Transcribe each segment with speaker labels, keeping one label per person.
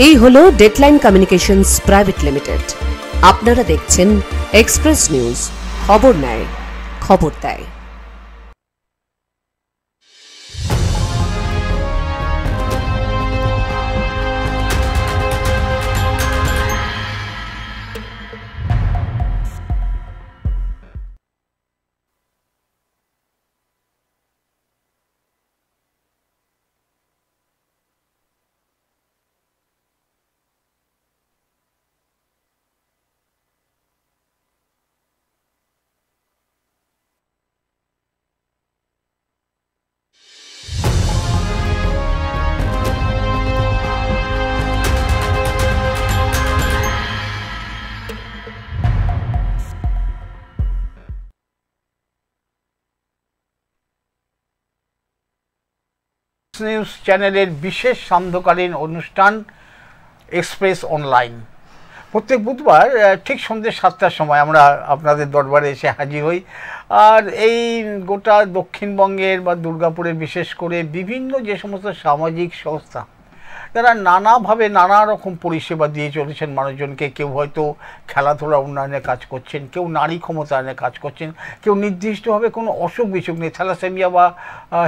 Speaker 1: এই হলো deadline communications private limited. আপনারা দেখছেন এক্সপ্রেস নিউজ, খবর নেয়, খবর দেয়।
Speaker 2: নিউজ চ্যানেলের বিশেষ সান্ধ্যকালীন অনুষ্ঠান এক্সপ্রেস অনলাইন প্রত্যেক বুধবার ঠিক সন্ধ্যে 7টার সময় আমরা আপনাদের দরবারে এসে হাজির হই। আর এই গোটা দক্ষিণবঙ্গের বা দুর্গাপুরের বিশেষ করে বিভিন্ন যে সমস্ত সামাজিক সংস্থা যারা নানাভাবে নানা রকম পরিষেবা দিয়ে চলেছেন মানুষজনকে, কেউ হয়তো খেলাধুলা উন্নয়নের কাজ করছেন, কেউ নারী ক্ষমতায়নের কাজ করছেন, কেউ নির্দিষ্টভাবে কোনো অসুখ বিসুখ নিয়ে থ্যালাসেমিয়া বা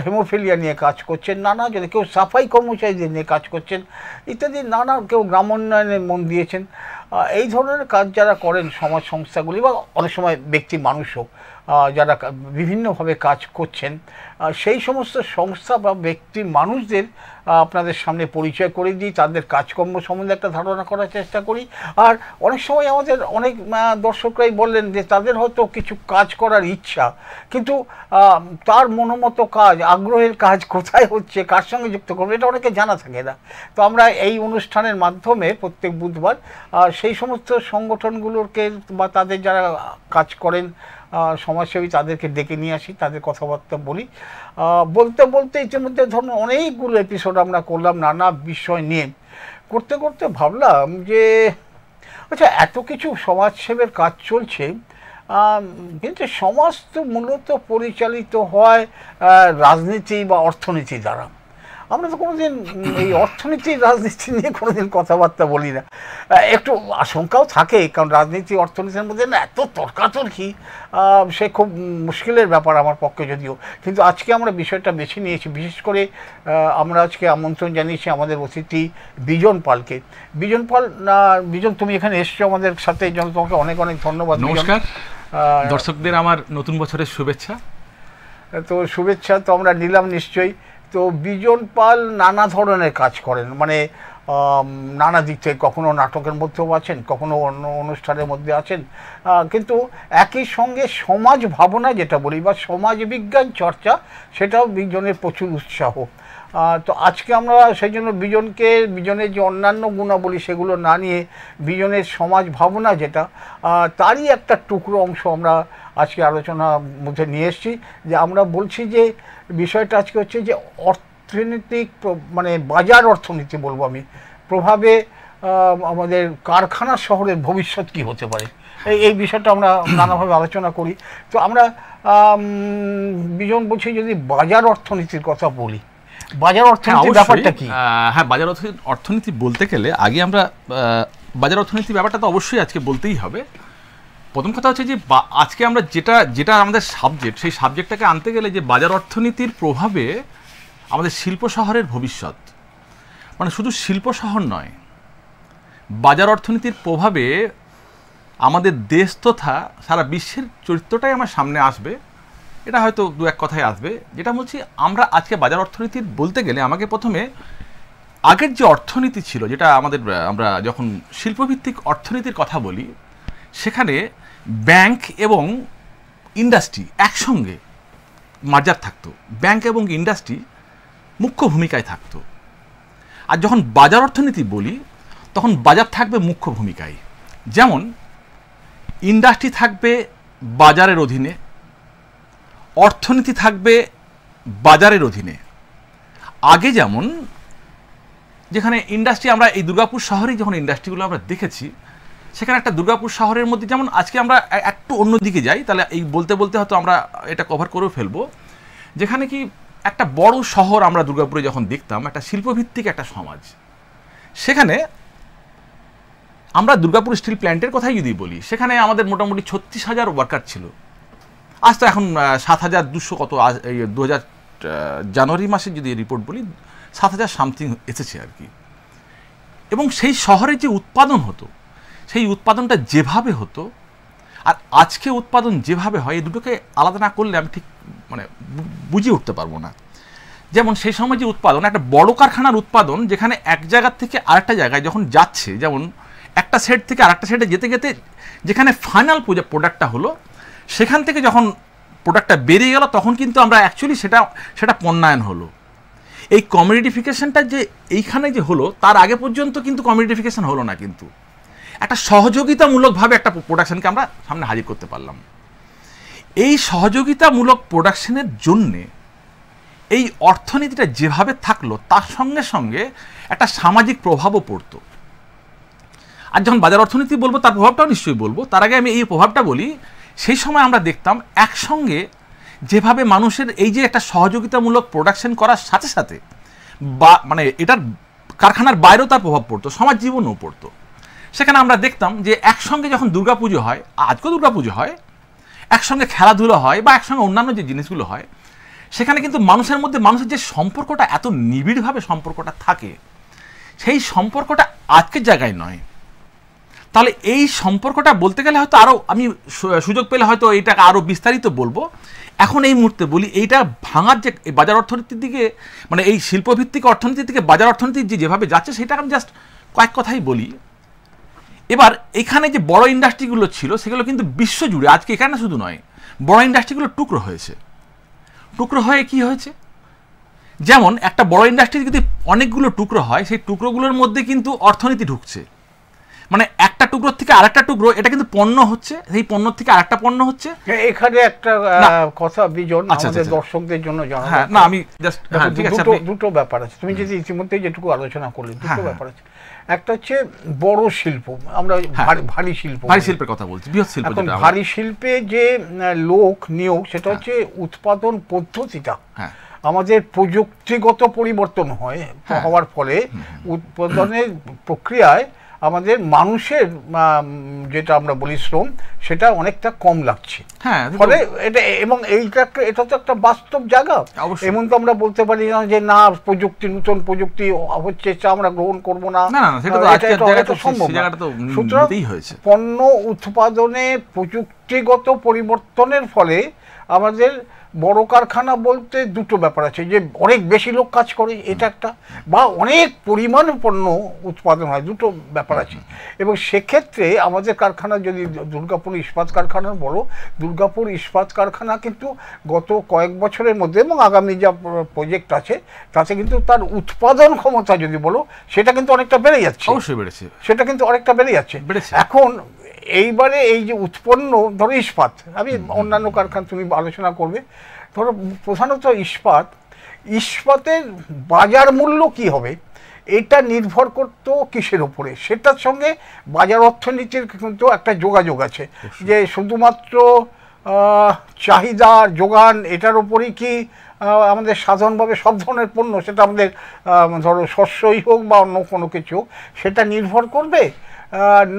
Speaker 2: হেমোফিলিয়া নিয়ে কাজ করছেন, নানা জনে, কেউ সাফাই কর্মচারীদের নিয়ে কাজ করছেন ইত্যাদি নানা, কেউ গ্রামোন্নয়নে মন দিয়েছেন। এই ধরনের কাজ যারা করেন সমাজ সংস্থাগুলি বা অনেক সময় ব্যক্তি মানুষও যারা বিভিন্নভাবে কাজ করছেন, সেই সমস্ত সংস্থা বা ব্যক্তি মানুষদের আপনাদের সামনে পরিচয় করে দিই, তাদের কাজকর্ম সম্বন্ধে একটা ধারণা করার চেষ্টা করি। আর অনেক সময় আমাদের অনেক দর্শকরাই বললেন যে তাদের হয়তো কিছু কাজ করার ইচ্ছা, কিন্তু তার মনোমতো কাজ, আগ্রহের কাজ কোথায় হচ্ছে, কার সঙ্গে যুক্ত করবে, এটা অনেকে জানা থাকে না। তো আমরা এই অনুষ্ঠানের মাধ্যমে প্রত্যেক বুধবার সেই সমস্ত সংগঠনগুলোকে বা তাদের যারা কাজ করেন সমাজসেবী তাদেরকে ডেকে নিয়ে আসি, তাদের কথাবার্তা বলি। বলতে বলতে ইতিমধ্যে ধরুন অনেকগুলো এপিসোড আমরা করলাম নানা বিষয় নিয়ে। করতে করতে ভাবলাম যে আচ্ছা, এত কিছু সমাজসেবের কাজ চলছে, কিন্তু সমাজ তো মূলত পরিচালিত হয় রাজনীতি বা অর্থনীতি দ্বারা। আমরা তো কোনোদিন এই অর্থনীতির রাজনীতি নিয়ে কোনোদিন কথাবার্তা বলি না। একটু আশঙ্কাও থাকে, কারণ রাজনীতি অর্থনীতির মধ্যে না এত তর্কাতর্কি, সে খুব মুশকিলের ব্যাপার আমার পক্ষে যদিও। কিন্তু আজকে আমরা বিষয়টা বেছে নিয়েছি, বিশেষ করে আমরা আজকে আমন্ত্রণ জানিয়েছি আমাদের অতিথি বিজন পালকে। বিজন পাল, বিজন তুমি এখানে এসছো আমাদের সাথে, এই জন্য তোমাকে অনেক অনেক ধন্যবাদ।
Speaker 3: নমস্কার দর্শকদের, আমার নতুন বছরের শুভেচ্ছা।
Speaker 2: তো শুভেচ্ছা তো আমরা নিলাম নিশ্চয়ই। তো বিজন পাল নানা ধরনের কাজ করেন, মানে নানা দিক থেকে, কখনো নাটকের মধ্যেও আছেন, কখনো অন্য অনুষ্ঠানের মধ্যে আছেন, কিন্তু একই সঙ্গে সমাজ ভাবনা যেটা বলি বা সমাজ বিজ্ঞান চর্চা, সেটাও বিজনের প্রচুর উৎসাহ। তো আজকে আমরা সেই জন্য বিজনের যে অন্যান্য গুণাবলী সেগুলো না নিয়ে বিজনের সমাজ ভাবনা যেটা, তারই একটা টুকরো অংশ আমরা আজকে আলোচনার মধ্যে নিয়ে এসেছি। যে আমরা বলছি যে বিষয়টা আজকে হচ্ছে যে অর্থনৈতিক, মানে বাজার অর্থনীতি বলবো আমি, প্রভাবে আমাদের কারখানা শহরের ভবিষ্যৎ কি হতে পারে, এই বিষয়টা আমরা নানাভাবে আলোচনা করি। তো আমরা বিজন বলছি যদি বাজার অর্থনীতির কথা বলি, বাজার অর্থনীতির ব্যাপারটা কি?
Speaker 3: হ্যাঁ, বাজার অর্থনীতি বলতে গেলে আগে আমরা বাজার অর্থনীতির ব্যাপারটা তো অবশ্যই আজকে বলতেই হবে। প্রথম কথা হচ্ছে যে আজকে আমরা যেটা আমাদের সাবজেক্ট, সেই সাবজেক্টটাকে আনতে গেলে যে বাজার অর্থনীতির প্রভাবে আমাদের শিল্প শহরের ভবিষ্যৎ, মানে শুধু শিল্প শহর নয়, বাজার অর্থনীতির প্রভাবে আমাদের দেশ তথা সারা বিশ্বের চরিত্রটাই আমার সামনে আসবে। এটা হয়তো দু এক কথায় আসবে। যেটা বলছি, আমরা আজকে বাজার অর্থনীতির বলতে গেলে আমাকে প্রথমে আগের যে অর্থনীতি ছিল, যেটা আমরা যখন শিল্পভিত্তিক অর্থনীতির কথা বলি, সেখানে ব্যাংক এবং ইন্ডাস্ট্রি একসঙ্গে মার্জার থাকতো, ব্যাংক এবং ইন্ডাস্ট্রি মুখ্য ভূমিকায় থাকতো। আর যখন বাজার অর্থনীতি বলি, তখন বাজার থাকবে মুখ্য ভূমিকায়। যেমন ইন্ডাস্ট্রি থাকবে বাজারের অধীনে, অর্থনীতি থাকবে বাজারের অধীনে। আগে যেমন যেখানে ইন্ডাস্ট্রি, আমরা এই দুর্গাপুর শহরেই যখন ইন্ডাস্ট্রিগুলো আমরা দেখেছি, সেখানে একটা দুর্গাপুর শহরের মধ্যে, যেমন আজকে আমরা একটু অন্যদিকে যাই, তাহলে এই বলতে বলতে হয়তো আমরা এটা কভার করেও ফেলবো, যেখানে কি একটা বড় শহর আমরা দুর্গাপুরে যখন দেখতাম, একটা শিল্পভিত্তিক একটা সমাজ, সেখানে আমরা দুর্গাপুর স্টিল প্ল্যান্টের কথাই যদি বলি, সেখানে আমাদের মোটামুটি 36,000 ওয়ার্কার ছিল। আজ তো এখন 7,200 কত, 2000 জানুয়ারি মাসে যদি রিপোর্ট বলি 7,000 সামথিং এসেছে আর কি। এবং সেই শহরে যে উৎপাদন হতো, সেই উৎপাদনটা যেভাবে হতো আর আজকে উৎপাদন যেভাবে হয়, এই দুটোকে আলাদা না করলে আমি ঠিক মানে বুঝিয়ে উঠতে পারবো না। যেমন সেই সময় যে উৎপাদন, একটা বড় কারখানার উৎপাদন যেখানে এক জায়গা থেকে আরেকটা জায়গায় যখন যাচ্ছে, যেমন একটা সেট থেকে আরেকটা সেটে যেতে যেতে যেখানে ফাইনাল প্রোডাক্টটা হলো, সেখান থেকে যখন প্রোডাক্টটা বেরিয়ে গেল তখন কিন্তু আমরা অ্যাকচুয়ালি সেটা পণ্যায়ন হলো। এই কমিউনিটিফিকেশনটা যে এইখানে যে হলো, তার আগে পর্যন্ত কিন্তু কমিউনিটিফিকেশন হলো না, কিন্তু একটা সহযোগিতামূলকভাবে একটা প্রোডাকশনকে আমরা সামনে হাজির করতে পারলাম। এই সহযোগিতামূলক প্রোডাকশনের জন্যে এই অর্থনীতিটা যেভাবে থাকলো, তার সঙ্গে সঙ্গে একটা সামাজিক প্রভাবও পড়তো। আর যখন বাজার অর্থনীতি বলবো তার প্রভাবটাও নিশ্চয়ই বলবো, তার আগে আমি এই প্রভাবটা বলি। সেই সময় আমরা দেখতাম একসঙ্গে যেভাবে মানুষের এই যে একটা সহযোগিতামূলক প্রোডাকশন করার সাথে সাথে বা মানে এটার কারখানার বাইরেও তার প্রভাব পড়তো, সমাজ জীবনেও পড়তো। সেখানে আমরা দেখতাম যে একসঙ্গে যখন দুর্গাপুজো হয়, আজকেও দুর্গাপুজো হয়, একসঙ্গে খেলাধুলো হয় বা একসঙ্গে অন্যান্য যে জিনিসগুলো হয়, সেখানে কিন্তু মানুষের মধ্যে মানুষের যে সম্পর্কটা এত নিবিড়ভাবে সম্পর্কটা থাকে, সেই সম্পর্কটা আজকের জায়গায় নয়। তাহলে এই সম্পর্কটা বলতে গেলে হয়তো আরও আমি সুযোগ পেলে হয়তো এইটাকে আরও বিস্তারিত বলবো। এখন এই মুহূর্তে বলি, এইটা ভাঙার যে বাজার অর্থনীতির দিকে, মানে এই শিল্পভিত্তিক অর্থনীতির দিকে বাজার অর্থনীতি যেভাবে যাচ্ছে, সেটা আমি জাস্ট কয়েক কথাই বলি। এবার এখানে যে বড় ইন্ডাস্ট্রিগুলো ছিল, সেগুলো কিন্তু বিশ্বজুড়ে, আজকে এখানে শুধু নয়, বড় ইন্ডাস্ট্রিগুলো টুকরো হয়েছে। টুকরো হয়ে কি হয়েছে, যেমন একটা বড় ইন্ডাস্ট্রি যদি অনেকগুলো টুকরো হয়, সেই টুকরোগুলোর মধ্যে কিন্তু অর্থনীতি ঢুকছে। মানে একটা টুকরোর থেকে আরেকটা টুকরো, এটা কিন্তু পণ্য হচ্ছে, সেই পণ্য থেকে আরেকটা পণ্য হচ্ছে।
Speaker 2: এখানে একটা কথা বিজন আমাদের দর্শকদের জন্য জানা,
Speaker 3: হ্যাঁ না আমি জাস্ট
Speaker 2: দুটো ব্যাপার আছে। তুমি যদি ইতিমধ্যে যেটুকু আলোচনা করলে, দুটো ব্যাপার আছে। একটা হচ্ছে বড় শিল্প, আমরা ভারী শিল্পের কথা বলছি, বৃহৎ শিল্প। এখন ভারী শিল্পে যে লোক নিয়োগ, সেটা হচ্ছে উৎপাদন পদ্ধতিটা আমাদের প্রযুক্তিগত পরিবর্তন হওয়ার ফলে উৎপাদনের প্রক্রিয়ায় আমাদের মানুষের যেটা আমরা বলি শ্রম, সেটা অনেকটা কম লাগছে। ফলে এটা, এবং এটা তো একটা বাস্তব জায়গা। এমন তো আমরা বলতে পারি না যে না প্রযুক্তি, নতুন প্রযুক্তি হচ্ছে, আমরা গ্রহণ করবো না, এটা সম্ভব না। সুতরাং পণ্য উৎপাদনে প্রযুক্তিগত পরিবর্তনের ফলে আমাদের বড় কারখানা বলতে দুটো ব্যাপার আছে, যে অনেক বেশি লোক কাজ করে, এটা একটা, বা অনেক পরিমাণ পণ্য উৎপাদন হয়, দুটো ব্যাপার আছে। এবং সেক্ষেত্রে আমাদের কারখানা যদি দুর্গাপুর ইস্পাত কারখানা বলো, দুর্গাপুর ইস্পাত কারখানা কিন্তু গত কয়েক বছরের মধ্যে এবং আগামী যা প্রজেক্ট আছে তাতে কিন্তু তার উৎপাদন ক্ষমতা যদি বলো, সেটা কিন্তু অনেকটা বেড়ে যাচ্ছে।
Speaker 3: অবশ্যই বেড়েছে,
Speaker 2: সেটা কিন্তু অনেকটা বেড়ে যাচ্ছে। এখন এইবারে এই যে উৎপন্ন, ধরো ইস্পাত, আমি অন্যান্য কারখানা তুমি আলোচনা করবে, ধরো প্রধানত ইস্পাতের বাজার মূল্য কি হবে, এটা নির্ভর করতো কিসের উপরে, সেটার সঙ্গে বাজার অর্থনীতির কিন্তু একটা যোগাযোগ আছে, যে শুধুমাত্র চাহিদা যোগান এটার উপরেই কি আমাদের সাধারণভাবে সব ধরনের পণ্য, সেটা আমাদের ধরো শস্যই হোক বা অন্য কোনো কিছু, সেটা নির্ভর করবে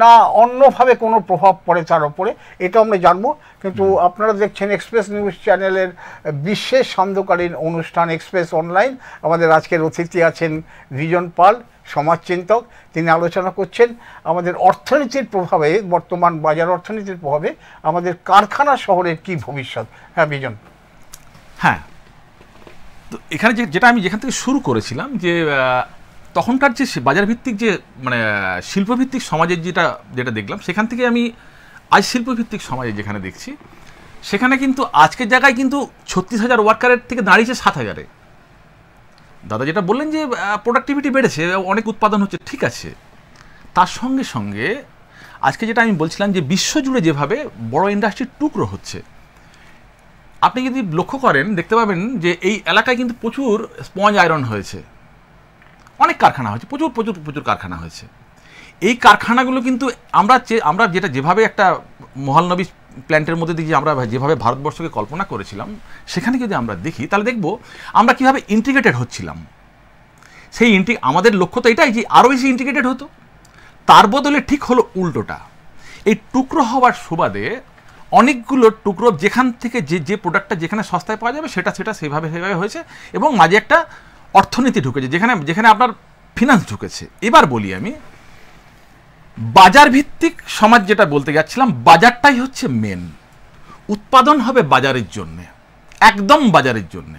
Speaker 2: না অন্যভাবে কোনো প্রভাব পড়ে তার উপরে, এটা আমরা জানবো। কিন্তু আপনারা দেখছেন এক্সপ্রেস নিউজ চ্যানেলের বিশেষ সান্ধ্যকালীন অনুষ্ঠান এক্সপ্রেস অনলাইন। আমাদের আজকের অতিথি আছেন বিজন পাল, সমাজচিন্তক। তিনি আলোচনা করছেন আমাদের অর্থনীতির প্রভাবে, বর্তমান বাজার অর্থনীতির প্রভাবে আমাদের কারখানা শহরের কি ভবিষ্যৎ। হ্যাঁ বিজন।
Speaker 3: হ্যাঁ, তো এখানে যেটা আমি যেখান থেকে শুরু করেছিলাম, যে তখনকার যে বাজার ভিত্তিক যে মানে শিল্পভিত্তিক সমাজের যেটা দেখলাম, সেখান থেকে আমি আজ শিল্পভিত্তিক সমাজে যেখানে দেখছি, সেখানে কিন্তু আজকের জায়গায় কিন্তু 36,000 ওয়ার্কারের থেকে দাঁড়িয়েছে 7,000-এ। দাদা যেটা বললেন যে প্রোডাক্টিভিটি বেড়েছে, অনেক উৎপাদন হচ্ছে, ঠিক আছে। তার সঙ্গে সঙ্গে আজকে যেটা আমি বলছিলাম, যে বিশ্বজুড়ে যেভাবে বড় ইন্ডাস্ট্রির টুকরো হচ্ছে, আপনি যদি লক্ষ্য করেন দেখতে পাবেন যে এই এলাকায় কিন্তু প্রচুর স্পঞ্জ আয়রন হয়েছে, অনেক কারখানা হয়েছে, প্রচুর প্রচুর প্রচুর কারখানা হয়েছে। এই কারখানাগুলো কিন্তু আমরা যেভাবে একটা মহালনবী প্ল্যান্টের মধ্যে দিয়ে আমরা যেভাবে ভারতবর্ষকে কল্পনা করেছিলাম, সেখানে যদি আমরা দেখি তাহলে দেখব আমরা কীভাবে ইন্টিগ্রেটেড হচ্ছিলাম। সেই আমাদের লক্ষ্য তো এটাই যে আরও বেশি ইন্টিগ্রেটেড হতো। তার বদলে ঠিক হলো উল্টোটা। এই টুকরো হওয়ার সুবাদে অনেকগুলো টুকরো যেখান থেকে যে প্রোডাক্টটা যেখানে সস্তায় পাওয়া যাবে সেটা সেভাবে হয়েছে, এবং মাঝে একটা অর্থনীতি ঢুকেছে যেখানে আপনার ফিনান্স ঢুকেছে। এবার বলি আমি, বাজার ভিত্তিক সমাজ যেটা বলতে যাচ্ছিলাম, বাজারটাই হচ্ছে মেন। উৎপাদন হবে বাজারের জন্য, একদম বাজারের জন্য।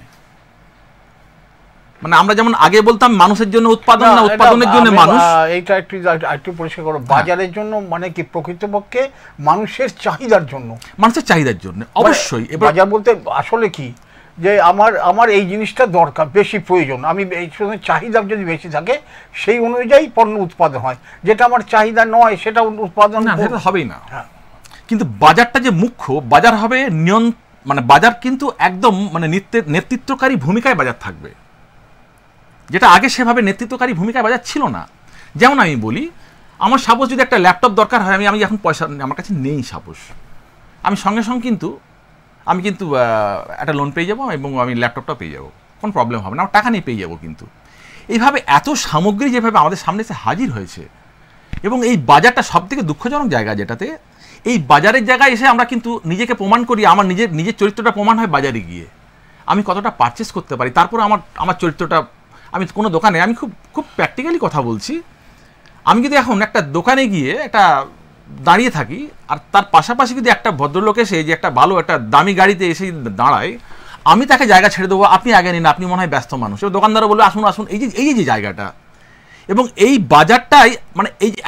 Speaker 3: মানে আমরা যেমন আগে বলতাম মানুষের জন্য উৎপাদন না, উৎপাদনের জন্য মানুষ।
Speaker 2: এইটা একটু পরিষ্কার করো, বাজারের জন্য মানে কি? প্রকৃতপক্ষে মানুষের চাহিদার জন্য,
Speaker 3: মানুষের চাহিদার জন্য অবশ্যই।
Speaker 2: বাজার বলতে আসলে কি, যে আমার এই জিনিসটা দরকার, বেশি প্রয়োজন, আমি এই সময় চাহিদা যদি বেশি থাকে সেই অনুযায়ী পণ্য উৎপাদন হয়। যেটা আমার চাহিদা নয় সেটা উৎপাদন
Speaker 3: হবেই না। কিন্তু বাজারটা যে মুখ্য, বাজার হবে মানে বাজার কিন্তু একদম মানে নেতৃত্বকারী ভূমিকায় বাজার থাকবে, যেটা আগে সেভাবে নেতৃত্বকারী ভূমিকায় বাজার ছিল না। যেমন আমি বলি, আমার সাপোজ যদি একটা ল্যাপটপ দরকার হয়, আমি এখন পয়সা আমার কাছে নেই সাপোজ, আমি সঙ্গে সঙ্গে কিন্তু একটা লোন পেয়ে যাবো এবং আমি ল্যাপটপটা পেয়ে যাবো, কোনো প্রবলেম হবে না, আমার টাকা নিয়ে পেয়ে যাবো। কিন্তু এইভাবে এত সামগ্রী যেভাবে আমাদের সামনে এসে হাজির হয়েছে, এবং এই বাজারটা সবথেকে দুঃখজনক জায়গা, যেটাতে এই বাজারের জায়গায় এসে আমরা কিন্তু নিজেকে প্রমাণ করি, আমার নিজের চরিত্রটা প্রমাণ হয় বাজারে গিয়ে, আমি কতটা পারচেস করতে পারি। তারপর আমার চরিত্রটা, আমি কোনো দোকানে, আমি খুব প্র্যাকটিক্যালি কথা বলছি, আমি যদি এখন একটা দোকানে গিয়ে একটা দাঁড়িয়ে থাকি, আর তার পাশাপাশি যদি একটা ভদ্রলোক এসে যে একটা ভালো একটা দামি গাড়িতে এসে দাঁড়ায়, আমি তাকে জায়গা ছেড়ে দেবো, আপনি আগে নিন, আপনি মনে হয় ব্যস্ত মানুষ। এবং দোকানদারও বলবে আসুন আসুন। এই যে জায়গাটা, এবং এই বাজারটাই মানে এই যে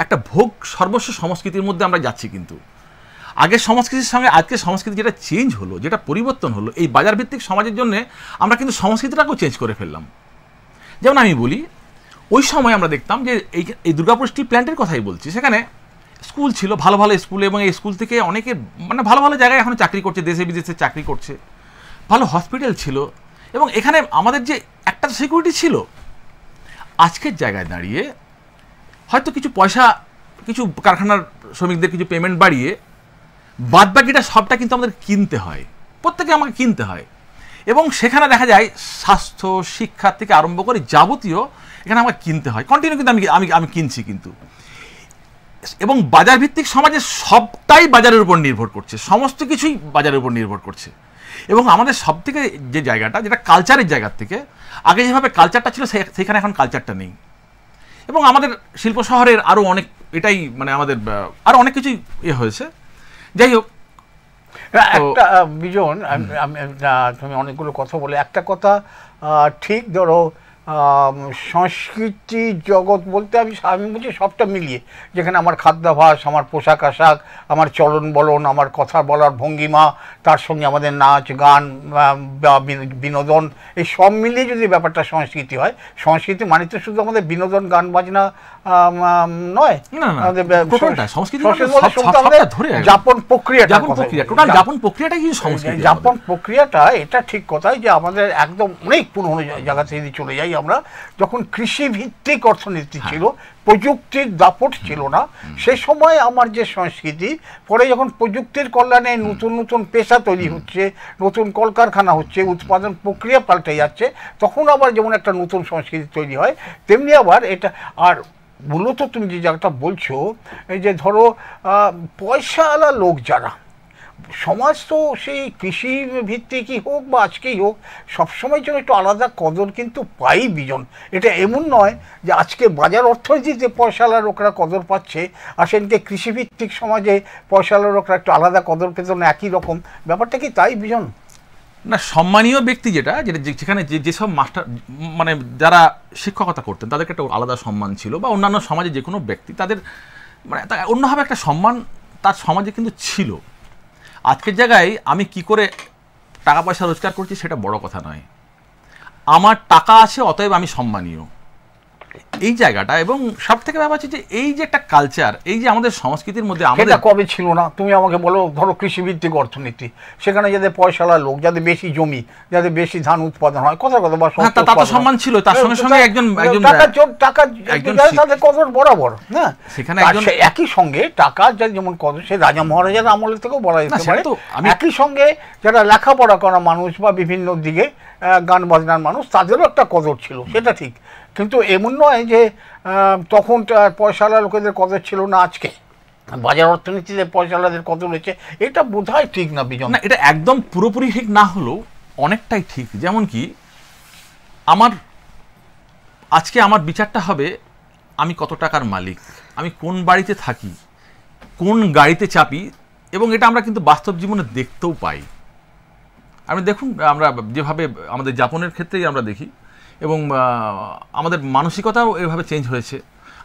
Speaker 3: একটা ভোগ সর্বস্ব সংস্কৃতির মধ্যে আমরা যাচ্ছি। কিন্তু আগের সংস্কৃতির সঙ্গে আজকের সংস্কৃতি যেটা চেঞ্জ হলো, যেটা পরিবর্তন হলো, এই বাজার ভিত্তিক সমাজের জন্য আমরা কিন্তু সংস্কৃতিটাকেও চেঞ্জ করে ফেললাম। যেমন আমি বলি, ওই সময় আমরা দেখতাম যে এই দুর্গাপুর স্টিল প্ল্যান্টের কথাই বলছি, সেখানে স্কুল ছিল, ভালো ভালো স্কুল, এবং এই স্কুল থেকে অনেকে মানে ভালো ভালো জায়গায় এখন চাকরি করছে, দেশে বিদেশে চাকরি করছে, ভালো হসপিটাল ছিল, এবং এখানে আমাদের যে একটা সিকিউরিটি ছিল। আজকের জায়গায় দাঁড়িয়ে হয়তো কিছু পয়সা, কিছু কারখানার শ্রমিকদের কিছু পেমেন্ট বাড়িয়ে বাদবাকিটা সবটা কিন্তু আমাদের কিনতে হয়, প্রত্যেকে আমাকে কিনতে হয়। এবং সেখানে দেখা যায় স্বাস্থ্য, শিক্ষা থেকে আরম্ভ করে যাবতীয় এখানে আমাকে কিনতে হয়, কন্টিনিউ কিন্তু আমি কিনছি কিন্তু। এবং বাজার ভিত্তিক সমাজে সবটাই বাজারের উপর নির্ভর করছে, সমস্ত কিছুই বাজারের উপর নির্ভর করছে। এবং আমাদের সব থেকে যে জায়গাটা, যেটা কালচারের জায়গার থেকে, আগে যেভাবে কালচারটা ছিল সেখানে এখন কালচারটা নেই। এবং আমাদের শিল্প শহরের আরও অনেক, এটাই মানে আমাদের আরও অনেক কিছুই হয়েছে। যাই হোক,
Speaker 2: একটা বিজন, তুমি অনেকগুলো কথা বলে, একটা কথা ঠিক, ধরো সংস্কৃতি জগৎ বলতে আমি বলছি সবটা মিলিয়ে, যেখানে আমার খাদ্যাভ্যাস, আমার পোশাক আশাক, আমার চলন বলন, আমার কথা বলার ভঙ্গিমা, তার সঙ্গে আমাদের নাচ গান বা বিনোদন, এই সব মিলিয়ে যদি ব্যাপারটা সংস্কৃতি হয়, সংস্কৃতি মানে তো শুধু আমাদের বিনোদন গান বাজনা নয়, যাপন প্রক্রিয়াটা, এটা ঠিক কথাই যে আমাদের একদম অনেক পুরনো জায়গা থেকে চলে যাই আমরা, যখন কৃষি ভিত্তিক অর্থনীতি ছিল, প্রযুক্তির দাপট ছিল না, সে সময় আমার যে সংস্কৃতি, পরে যখন প্রযুক্তির কল্যাণে নতুন নতুন পেশা তৈরি হচ্ছে, নতুন কলকারখানা হচ্ছে, উৎপাদন প্রক্রিয়া পাল্টে যাচ্ছে, তখন আবার যেমন একটা নতুন সংস্কৃতি তৈরি হয়, তেমনি আবার এটা। আর মূলত তুমি যে জায়গাটা বলছো, এই যে ধরো পয়সাওয়ালা লোক যারা, সমাজ তো সেই কৃষি ভিত্তিকই হোক বা আজকেই হোক, সবসময় জন্য একটু আলাদা কদর কিন্তু পাই বিজন। এটা এমন নয় যে আজকে বাজার অর্থনীতিতে পয়সাওয়ালা লোকরা কদর পাচ্ছে, আর সেদিকে কৃষিভিত্তিক সমাজে পয়সাওয়ালা লোকরা একটু আলাদা কদর পেত না, একই রকম ব্যাপারটা কি তাই বিজন?
Speaker 3: না, সম্মানীয় ব্যক্তি যেখানে যেসব মাস্টার মানে যারা শিক্ষকতা করতেন, তাদেরকে একটা আলাদা সম্মান ছিল, বা অন্যান্য সমাজে যে কোনো ব্যক্তি, তাদের মানে অন্যভাবে একটা সম্মান তার সমাজে কিন্তু ছিল। আজকের জায়গায় আমি কি করে টাকা পয়সা রোজগার করছি সেটা বড় কথা নয়, আমার টাকা আছে অতএব আমি সম্মানীয়, এই জায়গাটা। এবং সব থেকে ব্যাপার হচ্ছে যে এই যে একটা কালচার, এই যে আমাদের সংস্কৃতির মধ্যে আমাদের
Speaker 2: কবে ছিল না? তুমি আমাকে বলো, ধরো কৃষিভিত্তিক অর্থনীতি, সেখানে যাদের পয়সাওয়ালা লোক, যাদের বেশি জমি, যাদের বেশি ধান উৎপাদন হয়, কথা বা
Speaker 3: তার সম্মান ছিল, তার সঙ্গে সঙ্গে একজন
Speaker 2: তাদের কদর বরাবর। হ্যাঁ, সেখানে একই সঙ্গে টাকা যেমন কদর, সে রাজা মহারাজার আমলের থেকেও বলা যেতে পারে, একই সঙ্গে যারা লেখাপড়া করা মানুষ বা বিভিন্ন দিকে গান বাজনার মানুষ, তাদেরও একটা কদর ছিল, সেটা ঠিক। কিন্তু এমন নয় যে তখন পয়সাওয়ালা লোকেদের কদর ছিল না, আজকে বাজার অর্থনীতিতে পয়সাওয়ালাদের কদর হয়েছে, এটা বোধহয় ঠিক না বিজন।
Speaker 3: না, এটা একদম পুরোপুরি ঠিক না হলেও অনেকটাই ঠিক। যেমন কি আজকে আমার বিচারটা হবে আমি কত টাকার মালিক, আমি কোন বাড়িতে থাকি, কোন গাড়িতে চাপি, এবং এটা আমরা কিন্তু বাস্তব জীবনে দেখতেও পাই। আপনি দেখুন, আমরা যেভাবে আমাদের যাপনের ক্ষেত্রেই আমরা দেখি, এবং আমাদের মানসিকতাও এভাবে চেঞ্জ হয়েছে।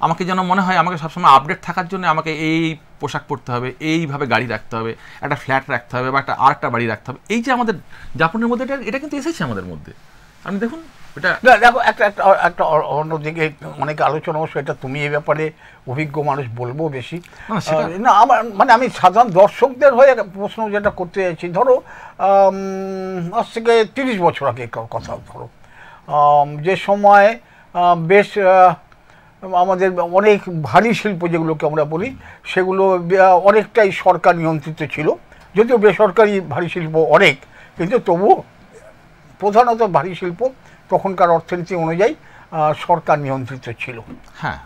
Speaker 3: আমাকে যেন মনে হয় আমাকে সবসময় আপডেট থাকার জন্য আমাকে এই পোশাক পরতে হবে, এইভাবে গাড়ি রাখতে হবে, একটা ফ্ল্যাট রাখতে হবে, বা আরেকটা বাড়ি রাখতে হবে। এই যে আমাদের যাপনের মধ্যে এটা কিন্তু এসেছে আমাদের মধ্যে। আপনি দেখুন, এটা
Speaker 2: দেখো একটা অন্যদিকে অনেক আলোচনা, অবশ্য এটা তুমি এই ব্যাপারে অভিজ্ঞ মানুষ, বলবো বেশি না। আমার মানে আমি সাধারণ দর্শকদের হয়ে প্রশ্ন যেটা করতে চাইছি, ধরো আজ থেকে 30 বছর আগে কথা, ধরো যে সময় বেশ আমাদের অনেক ভারী শিল্প যেগুলোকে আমরা বলি, সেগুলো অনেকটাই সরকার নিয়ন্ত্রিত ছিল, যদিও বেসরকারি ভারী শিল্প অনেক, কিন্তু তবুও প্রধানত ভারী শিল্প তখনকার অর্থনীতি অনুযায়ী সরকার নিয়ন্ত্রিত ছিল।
Speaker 3: হ্যাঁ,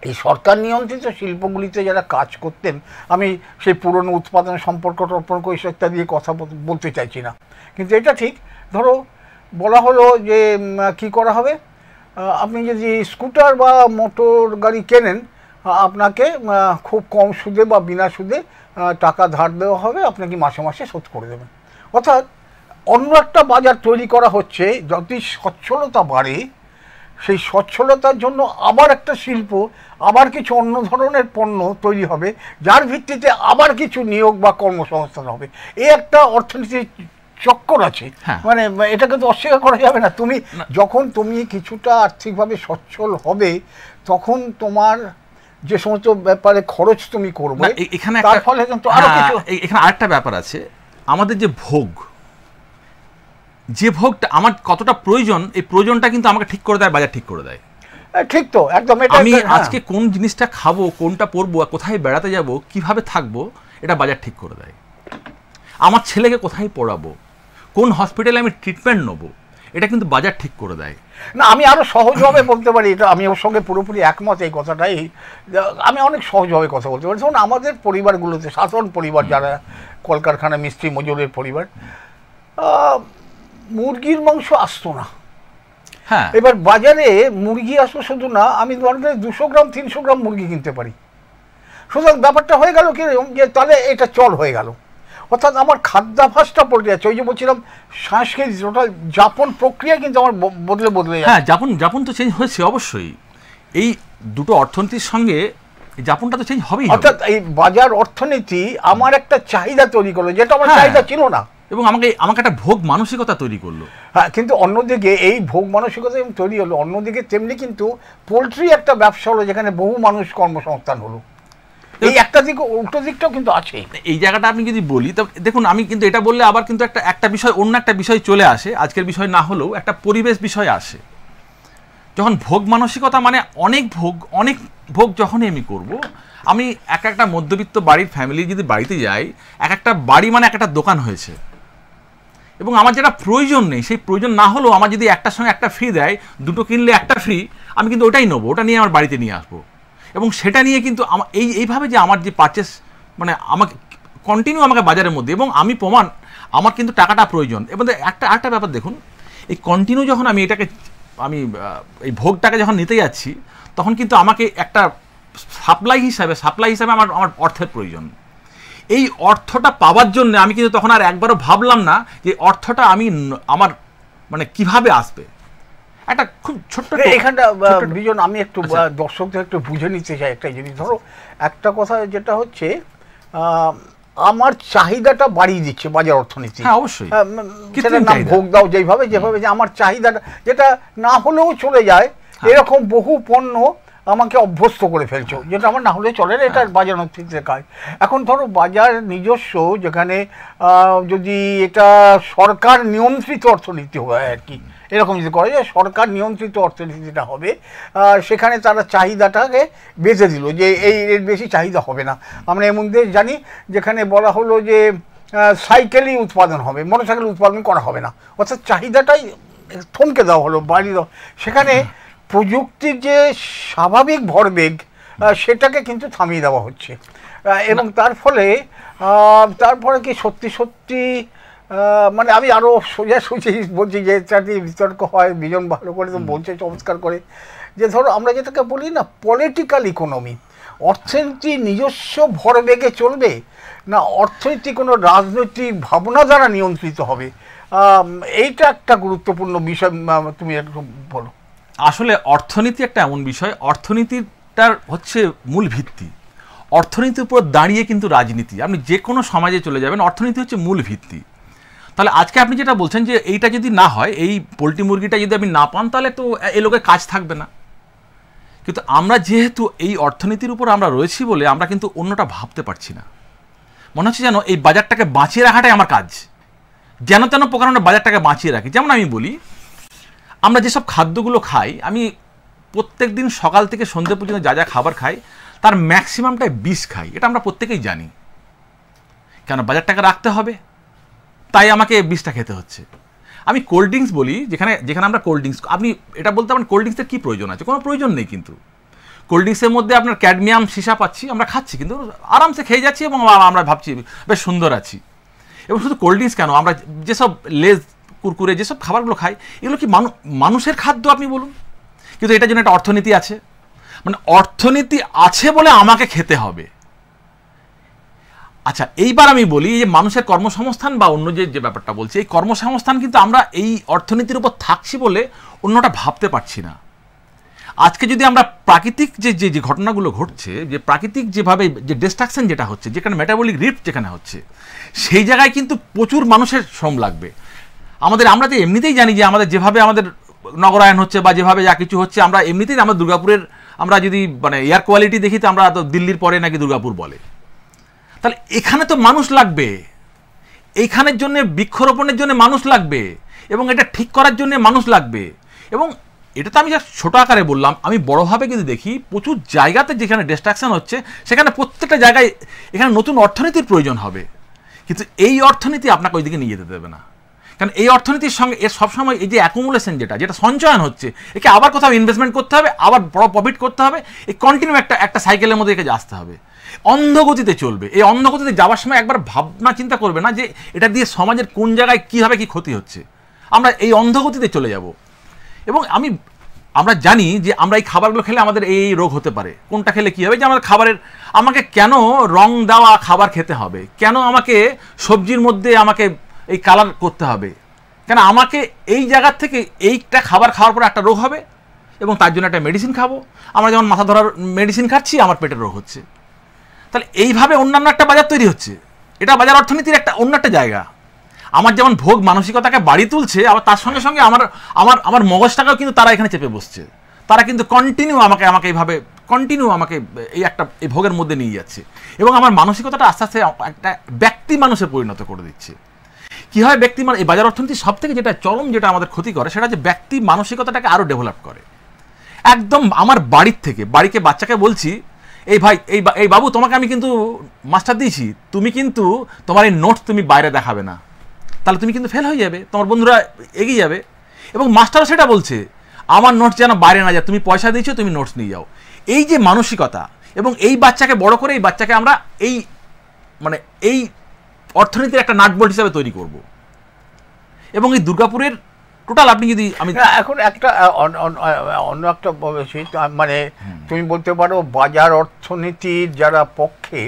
Speaker 2: এই সরকার নিয়ন্ত্রিত শিল্পগুলিতে যারা কাজ করতেন, আমি সেই পুরনো উৎপাদন সম্পর্ক ইত্যাদি দিয়ে কথা বলতে চাইছি না, কিন্তু এটা ঠিক। ধরো বলা হলো যে কি করা হবে, আপনি যদি স্কুটার বা মোটর গাড়ি কেনেন, আপনাকে খুব কম সুদে বা বিনা সুদে টাকা ধার দেওয়া হবে, আপনাকে মাসে মাসে শোধ করে দেবেন। অর্থাৎ অন্য একটা বাজার তৈরি করা হচ্ছে, যদি সচ্ছলতা বাড়ে, সেই সচ্ছলতার জন্য আবার একটা শিল্প, আবার কিছু অন্য ধরনের পণ্য তৈরি হবে, যার ভিত্তিতে আবার কিছু নিয়োগ বা কর্মসংস্থান হবে। এই একটা অর্থনীতির চক্কর আছে, মানে এটা কিন্তু অস্বীকার করা যাবে না। যখন তুমি কিছুটা আর্থিকভাবে সচ্ছল হবে, তখন তোমার যে সমস্ত ব্যাপারে খরচ তুমি করবে,
Speaker 3: এখানে
Speaker 2: তার ফলে কিন্তু আরো কিছু,
Speaker 3: এখানে আরেকটা ব্যাপার আছে। আমাদের যে ভোগটা আমার কতটা প্রয়োজন, এই প্রয়োজনটা কিন্তু আমাকে ঠিক করে দেয়, বাজার ঠিক করে দেয়।
Speaker 2: ঠিক তো, একদম।
Speaker 3: আমি আজকে কোন জিনিসটা খাবো, কোনটা পরবো, কোথায় বেড়াতে যাব, কিভাবে থাকবো, এটা বাজার ঠিক করে দেয়। আমার ছেলেকে কোথায় পড়াবো, কোন হসপিটালে আমি ট্রিটমেন্ট নেবো, এটা কিন্তু বাজার ঠিক করে দেয়।
Speaker 2: না, আমি আরো সহজভাবে বলতে পারি, এটা আমি ওর সঙ্গে পুরোপুরি একমত। এই কথাটাই আমি অনেক সহজভাবে কথা বলতে পারি। যেমন আমাদের পরিবারগুলোতে, সাধারণ পরিবার, যারা কলকারখানা মিস্ত্রি মজুরের পরিবার, মুরগির মাংস আসতো না।
Speaker 3: হ্যাঁ,
Speaker 2: এবার বাজারে মুরগি আসতো শুধু না, আমি ধরেন 200 গ্রাম 300 গ্রাম মুরগি কিনতে পারি। সুতরাং ব্যাপারটা হয়ে গেল কি, যে তাহলে এটা চল হয়ে গেল। অর্থাৎ আমার খাদ্যাভ্যাসটা পড়ে যাচ্ছে। ওই যে বলছিলাম, সংস্কৃতি, টোটাল যাপন প্রক্রিয়া কিন্তু আমার বদলে যাচ্ছে।
Speaker 3: হ্যাঁ, যাপন তো চেঞ্জ হয়েছে অবশ্যই। এই দুটো অর্থনীতির সঙ্গে যাপনটা তো চেঞ্জ হবেই।
Speaker 2: অর্থাৎ এই বাজার অর্থনীতি আমার একটা চাহিদা তৈরি করলো, যেটা আমার চাহিদা ছিল না,
Speaker 3: এবং আমাকে একটা ভোগ মানসিকতা তৈরি করলো।
Speaker 2: হ্যাঁ, কিন্তু অন্যদিকে এই ভোগ মানসিকতা তৈরি হলো, অন্যদিকে তেমনি কিন্তু পোলট্রি একটা ব্যবসা হলো, যেখানে বহু মানুষ কর্মসংস্থান হলো। এই একটা দিক, উল্টো দিকটাও কিন্তু আছে।
Speaker 3: এই জায়গাটা আপনি যদি বলি, তো দেখুন, আমি কিন্তু এটা বললে আবার কিন্তু একটা বিষয়, অন্য একটা বিষয় চলে আসে, আজকের বিষয় না হলেও একটা পরিবেশ বিষয় আসে। যখন ভোগ মানসিকতা, মানে অনেক ভোগ যখনই আমি করব, আমি একটা মধ্যবিত্ত বাড়ির ফ্যামিলি যদি বাড়িতে যাই, একটা বাড়ি মানে একটা দোকান হয়েছে, এবং আমার যেটা প্রয়োজন নেই, সেই প্রয়োজন না হলেও আমার যদি একটার সঙ্গে একটা ফ্রি দেয়, দুটো কিনলে একটা ফ্রি, আমি কিন্তু ওটাই নেবো, ওটা নিয়ে আমার বাড়িতে নিয়ে আসবো, এবং সেটা নিয়ে কিন্তু এইভাবে যে আমার যে পারচেস, মানে আমাকে কন্টিনিউ আমাকে বাজারের মধ্যে, এবং আমি প্রমাণ আমার কিন্তু টাকাটা প্রয়োজন। এবং একটা ব্যাপার দেখুন, এই কন্টিনিউ যখন আমি এই ভোগটাকে যখন নিতে যাচ্ছি, তখন কিন্তু আমাকে একটা সাপ্লাই হিসাবে আমার অর্থের প্রয়োজন। এই অর্থটা পাওয়ার জন্য আমি কিন্তু তখন আর একবারও ভাবলাম না যে অর্থটা আমার মানে কিভাবে আসবে। একটা খুব ছোট্ট
Speaker 2: এখানটা বিজন, আমি একটু দর্শকদের একটু বুঝে নিতে চাই একটা জিনিস। ধরো একটা কথা যেটা হচ্ছে, আমার চাহিদাটা বাড়িয়ে দিচ্ছে বাজার অর্থনীতি।
Speaker 3: হ্যাঁ, অবশ্যই।
Speaker 2: সেটার নাম ভোগ দাও, যেভাবে যে আমার চাহিদাটা, যেটা না হলেও চলে যায়, এরকম বহু পণ্য আমাকে অভ্যস্ত করে ফেলছো, যেটা আমার না হলে চলে না। এটা বাজার অর্থনীতির কাজ। এখন ধরো বাজার নিজস্ব, যেখানে যদি এটা সরকার নিয়ন্ত্রিত অর্থনীতি হয় আর কি, এরকম যদি করে যে সরকার নিয়ন্ত্রিত অর্থনীতিটা হবে, সেখানে তারা চাহিদাটাকে বেঁধে দিল যে এর বেশি চাহিদা হবে না। আমরা এমন দেশ জানি যেখানে বলা হলো যে সাইকেলই উৎপাদন হবে, মোটরসাইকেল উৎপাদন করা হবে না, অর্থাৎ চাহিদাটাই থমকে দেওয়া হলো, বাড়িয়ে দেওয়া। সেখানে প্রযুক্তির যে স্বাভাবিক ভরবেগ সেটাকে কিন্তু থামিয়ে দেওয়া হচ্ছে, এবং তারপরে কি সত্যি সত্যি মানে আমি আরও সোজাসুজি বলছি, যে এটা নিয়ে বিতর্ক হয়, বিজন ভালো করে তো বলছে চমৎকার করে, যে ধরো আমরা যেটাকে বলি না পলিটিক্যাল ইকোনমি, অর্থনীতি নিজস্ব ভরবেগে চলবে না অর্থনীতি কোনো রাজনৈতিক ভাবনা দ্বারা নিয়ন্ত্রিত হবে, এইটা একটা গুরুত্বপূর্ণ বিষয়, তুমি একটু বলো।
Speaker 3: আসলে অর্থনীতি একটা এমন বিষয়, অর্থনীতিটার হচ্ছে মূল ভিত্তি, অর্থনীতির উপর দাঁড়িয়ে কিন্তু রাজনীতি, আপনি যে কোনো সমাজে চলে যাবেন অর্থনীতি হচ্ছে মূল ভিত্তি। তাহলে আজকে আপনি যেটা বলছেন যে এইটা যদি না হয়, এই পোলট্রি মুরগিটা যদি আপনি না পান, তাহলে তো এই লোকের কাজ থাকবে না। কিন্তু আমরা যেহেতু এই অর্থনীতির উপর আমরা রয়েছি বলে আমরা কিন্তু অন্যটা ভাবতে পারছি না, মনে হচ্ছে যেন এই বাজারটাকে বাঁচিয়ে রাখাটাই আমার কাজ, যেন তেন প্রকারে বাজারটাকে বাঁচিয়ে রাখি। যেমন আমি বলি, আমরা যেসব খাদ্যগুলো খাই, আমি প্রত্যেক দিন সকাল থেকে সন্ধ্যে পর্যন্ত যা যা খাবার খাই তার ম্যাক্সিমামটাই বিষ খাই, এটা আমরা প্রত্যেকেই জানি। কেন? বাজারটাকে রাখতে হবে, তাই আমাকে বিষটা খেতে হচ্ছে। আমি কোল্ড ড্রিঙ্কস বলি, যেখানে আমরা কোল্ড ড্রিঙ্কস, আপনি এটা বলতে পারেন কোল্ড ড্রিঙ্কসের কী প্রয়োজন আছে? কোনো প্রয়োজন নেই, কিন্তু কোল্ড ড্রিঙ্কসের মধ্যে আপনার ক্যাডমিয়াম সীসা পাচ্ছি, আমরা খাচ্ছি, কিন্তু আরামসে খেয়ে যাচ্ছি এবং আমরা ভাবছি বেশ সুন্দর আছি। এবং শুধু কোল্ড ড্রিঙ্কস কেন, আমরা যেসব লেজ কুরকুরে যেসব খাবারগুলো খাই, এগুলো কি মানুষের খাদ্য আপনি বলুন? কিন্তু এটার জন্য একটা অর্থনীতি আছে, মানে অর্থনীতি আছে বলে আমাকে খেতে হবে। আচ্ছা, এইবার আমি বলি যে মানুষের কর্মসংস্থান বা অন্য যে ব্যাপারটা বলছি, এই কর্মসংস্থান কিন্তু আমরা এই অর্থনীতির উপর থাকছি বলে অন্যটা ভাবতে পারছি না। আজকে যদি আমরা প্রাকৃতিক যে ঘটনাগুলো ঘটছে, যে প্রাকৃতিক যেভাবে যে ডিস্ট্রাকশন যেটা হচ্ছে, যেখানে মেটাবলিক রিফট যেখানে হচ্ছে, সেই জায়গায় কিন্তু প্রচুর মানুষের শ্রম লাগবে। আমরা তো এমনিতেই জানি যে আমাদের যেভাবে আমাদের নগরায়ণ হচ্ছে বা যেভাবে যা কিছু হচ্ছে, আমরা এমনিতেই আমরা দুর্গাপুরের, আমরা যদি মানে এয়ার কোয়ালিটি দেখি তো আমরা তো দিল্লির পরে নাকি দুর্গাপুর বলে। তাহলে এখানে তো মানুষ লাগবে, এইখানের জন্য বৃক্ষরোপণের জন্য মানুষ লাগবে, এবং এটা ঠিক করার জন্য মানুষ লাগবে। এবং এটা তো আমি যা ছোট আকারে বললাম, আমি বড়োভাবে যদি দেখি, প্রচুর জায়গাতে যেখানে ডিস্ট্রাকশন হচ্ছে, সেখানে প্রত্যেকটা জায়গায় এখানে নতুন অর্থনীতির প্রয়োজন হবে। কিন্তু এই অর্থনীতি আপনাকে ওইদিকে নিয়ে যেতে দেবে না, কারণ এই অর্থনীতির সঙ্গে এর সবসময় এই যে অ্যাকুমুলেশন যেটা সঞ্চয়ন হচ্ছে, একে আবার কোথাও ইনভেস্টমেন্ট করতে হবে, আবার বড় প্রফিট করতে হবে, এই কন্টিনিউ একটা সাইকেলের মধ্যে একে আসতে হবে, অন্ধগতিতে চলবে। এই অন্ধগতিতে যাওয়ার সময় একবার ভাবনা চিন্তা করবে না যে এটা দিয়ে সমাজের কোন জায়গায় কীভাবে কী ক্ষতি হচ্ছে, আমরা এই অন্ধগতিতে চলে যাব। এবং আমরা জানি যে আমরা এই খাবারগুলো খেলে আমাদের এই রোগ হতে পারে, কোনটা খেলে কী হবে, যে আমাদের আমাকে কেন রং দেওয়া খাবার খেতে হবে, কেন আমাকে সবজির মধ্যে আমাকে এই কালার করতে হবে, কেন আমাকে এই জায়গার থেকে এইটা খাবার খাওয়ার পরে একটা রোগ হবে এবং তার জন্য একটা মেডিসিন খাবো। আমরা যেমন মাথা ধরার মেডিসিন খাচ্ছি, আমার পেটের রোগ হচ্ছে। তাহলে এইভাবে অন্যান্য একটা বাজার তৈরি হচ্ছে, এটা বাজার অর্থনীতির অন্য একটা জায়গা। আমার যেমন ভোগ মানসিকতাকে বাড়ি তুলছে, আবার তার সঙ্গে সঙ্গে আমার মগজটাকেও কিন্তু তারা এখানে চেপে বসছে, তারা কিন্তু কন্টিনিউ আমাকে এইভাবে আমাকে এই ভোগের মধ্যে নিয়ে যাচ্ছে, এবং আমার মানসিকতাটা আস্তে আস্তে একটা ব্যক্তি মানুষে পরিণত করে দিচ্ছে। কী হয়, এই বাজার অর্থনীতির সব থেকে যেটা চরম যেটা আমাদের ক্ষতি করে, সেটা যে ব্যক্তি মানসিকতাটাকে আরও ডেভেলপ করে। একদম আমার বাড়িকে বাচ্চাকে বলছি, এই ভাই এই বাবু, তোমাকে আমি কিন্তু মাস্টার দিয়েছি, তুমি কিন্তু তোমার এই নোটস তুমি বাইরে দেখাবে না, তাহলে তুমি কিন্তু ফেল হয়ে যাবে, তোমার বন্ধুরা এগিয়ে যাবে। এবং মাস্টারও সেটা বলছে, আমার নোটস যেন বাইরে না যায়, তুমি পয়সা দিয়েছো, তুমি নোটস নিয়ে যাও। এই যে মানসিকতা, এবং এই বাচ্চাকে বড় করে এই বাচ্চাকে আমরা এই অর্থনীতির একটা নাটবল্ট হিসাবে তৈরি করব। এবং এই দুর্গাপুরের টোটাল আপনি যদি
Speaker 2: এখন একটা অন্য একটা মানে তুমি বলতে পারো বাজার অর্থনীতির যারা পক্ষে,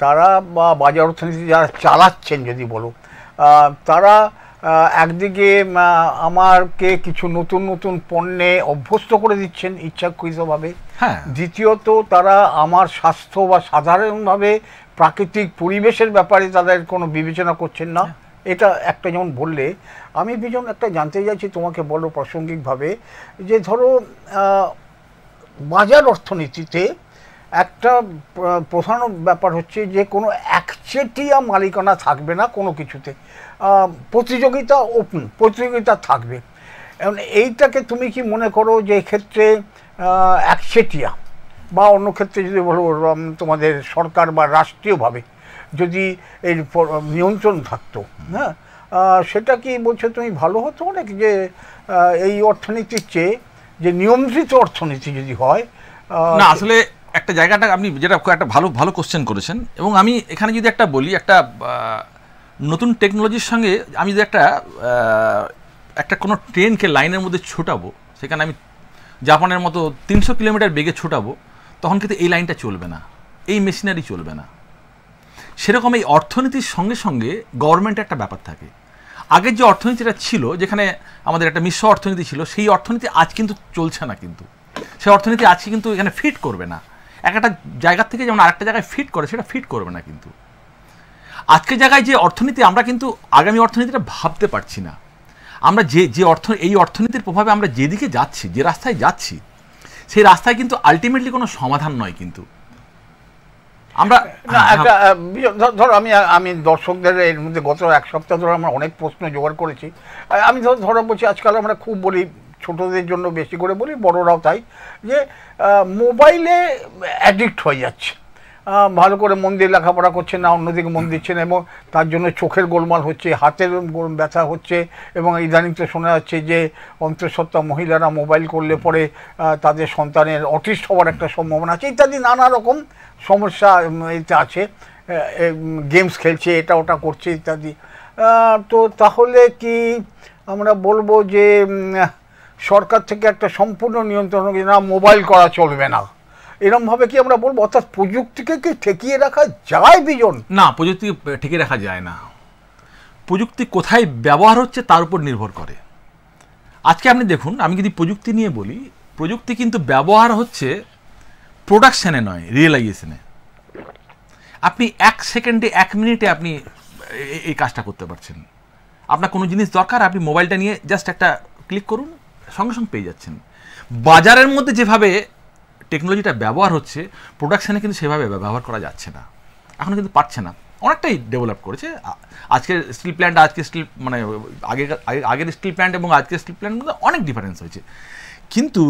Speaker 2: তারা বা বাজার অর্থনীতি যারা চালাচ্ছেন যদি বলো, তারা একদিকে আমাকে কিছু নতুন নতুন পণ্যে অভ্যস্ত করে দিচ্ছেন ইচ্ছাকৃতভাবে, দ্বিতীয়ত তারা আমার স্বাস্থ্য বা সাধারণভাবে প্রাকৃতিক পরিবেশের ব্যাপারে তাদের কোনো বিবেচনা করছেন না। এটা একটা যেমন বললে, আমি বিজন একটা জানতে চাইছি তোমাকে, বলো প্রাসঙ্গিকভাবে, যে ধরো বাজার অর্থনীতিতে একটা প্রধান ব্যাপার হচ্ছে যে কোনো একচেটিয়া মালিকানা থাকবে না কোনো কিছুতে, প্রতিযোগিতা থাকবে। এবং এইটাকে তুমি কি মনে করো যে এক্ষেত্রে একচেটিয়া বা অন্য ক্ষেত্রে যদি বলো তোমাদের সরকার বা রাষ্ট্রীয়ভাবে যদি এর নিয়ন্ত্রণ থাকতো, হ্যাঁ, সেটা কি বলছো তুমি ভালো হতো অনেক, যে এই অর্থনীতির চেয়ে যে নিয়ন্ত্রিত অর্থনীতি যদি হয়?
Speaker 3: না, আসলে একটা জায়গাটা আপনি যেটা একটা ভালো ভালো কোশ্চেন করেছেন, এবং আমি এখানে যদি একটা বলি, একটা নতুন টেকনোলজির সঙ্গে আমি যদি একটা কোনো ট্রেনকে লাইনের মধ্যে ছোটাবো, সেখানে আমি জাপানের মতো 300 কিলোমিটার বেগে ছোটাবো, তখন কিন্তু এই লাইনটা চলবে না, এই মেশিনারি চলবে না। সেরকম এই অর্থনীতির সঙ্গে সঙ্গে গভর্নমেন্টের একটা ব্যাপার থাকে। আগের যে অর্থনীতিটা ছিল, যেখানে আমাদের একটা মিশ্র অর্থনীতি ছিল, সেই অর্থনীতি আজ কিন্তু চলছে না। কিন্তু সেই অর্থনীতি আজকে কিন্তু এখানে ফিট করবে না। একটা জায়গা থেকে যেমন আরেকটা জায়গায় ফিট করে, সেটা ফিট করবে না। কিন্তু আজকের জায়গায় যে অর্থনীতি, আমরা কিন্তু আগামী অর্থনীতিটা ভাবতে পারছি না। আমরা এই অর্থনীতির প্রভাবে আমরা যেদিকে যাচ্ছি, যে রাস্তায় যাচ্ছি, সেই রাস্তায় কিন্তু আলটিমেটলি কোনো সমাধান নয়। কিন্তু আমরা
Speaker 2: ধরো আমি দর্শকদের এর মধ্যে গত এক সপ্তাহ ধরে আমরা অনেক প্রশ্ন জোগাড় করেছি। আমি ধরো বলছি, আজকাল আমরা খুব বলি, ছোটদের জন্য বেশি করে বলি, বড়রাও তাই, যে মোবাইলে অ্যাডিক্ট হয়ে যাচ্ছে, ভালো করে মন দিয়ে লেখাপড়া করছে না, অন্যদিকে মন দিচ্ছে না, এবং তার জন্য চোখের গোলমাল হচ্ছে, হাতের ব্যথা হচ্ছে, এবং ইদানিং তো শোনা যাচ্ছে যে অন্তঃসত্ত্বা মহিলারা মোবাইল করলে পরে তাদের সন্তানের অটিস্ট হওয়ার একটা সম্ভাবনা আছে, ইত্যাদি নানা রকম সমস্যা এতে আছে। গেমস খেলছে, এটা ওটা করছে ইত্যাদি। তো তাহলে কি আমরা বলবো যে সরকার থেকে একটা সম্পূর্ণ নিয়ন্ত্রণ, না মোবাইল করা চলবে না, এরকমভাবে কি আমরা বলবো? অর্থাৎ প্রযুক্তিকে কি ঠেকিয়ে রাখা যায় বিজন?
Speaker 3: না, প্রযুক্তি ঠেকিয়ে রাখা যায় না। প্রযুক্তি কোথায় ব্যবহার হচ্ছে তার উপর নির্ভর করে। আজকে আপনি দেখুন, আমি যদি প্রযুক্তি নিয়ে বলি, প্রযুক্তি কিন্তু ব্যবহার হচ্ছে প্রোডাকশানে নয়, রিয়েলাইজেশনে। আপনি 1 সেকেন্ডে 1 মিনিটে আপনি এই কাজটা করতে পারছেন। আপনার কোনো জিনিস দরকার, আপনি মোবাইলটা নিয়ে জাস্ট একটা ক্লিক করুন, সঙ্গে সঙ্গে পেয়ে যাচ্ছেন। বাজারের মধ্যে যেভাবে টেকনোলজিটা ব্যবহার হচ্ছে, প্রোডাকশানে কিন্তু সেভাবে ব্যবহার করা যাচ্ছে না, এখন কিন্তু পারছে না। অনেকটাই ডেভেলপ করেছে। আজকের স্টিল প্ল্যান্ট, আজকের স্টিল মানে আগের স্টিল প্ল্যান্ট এবং আজকের স্টিল প্ল্যান্টের মধ্যে অনেক ডিফারেন্স হয়েছে। কিন্তু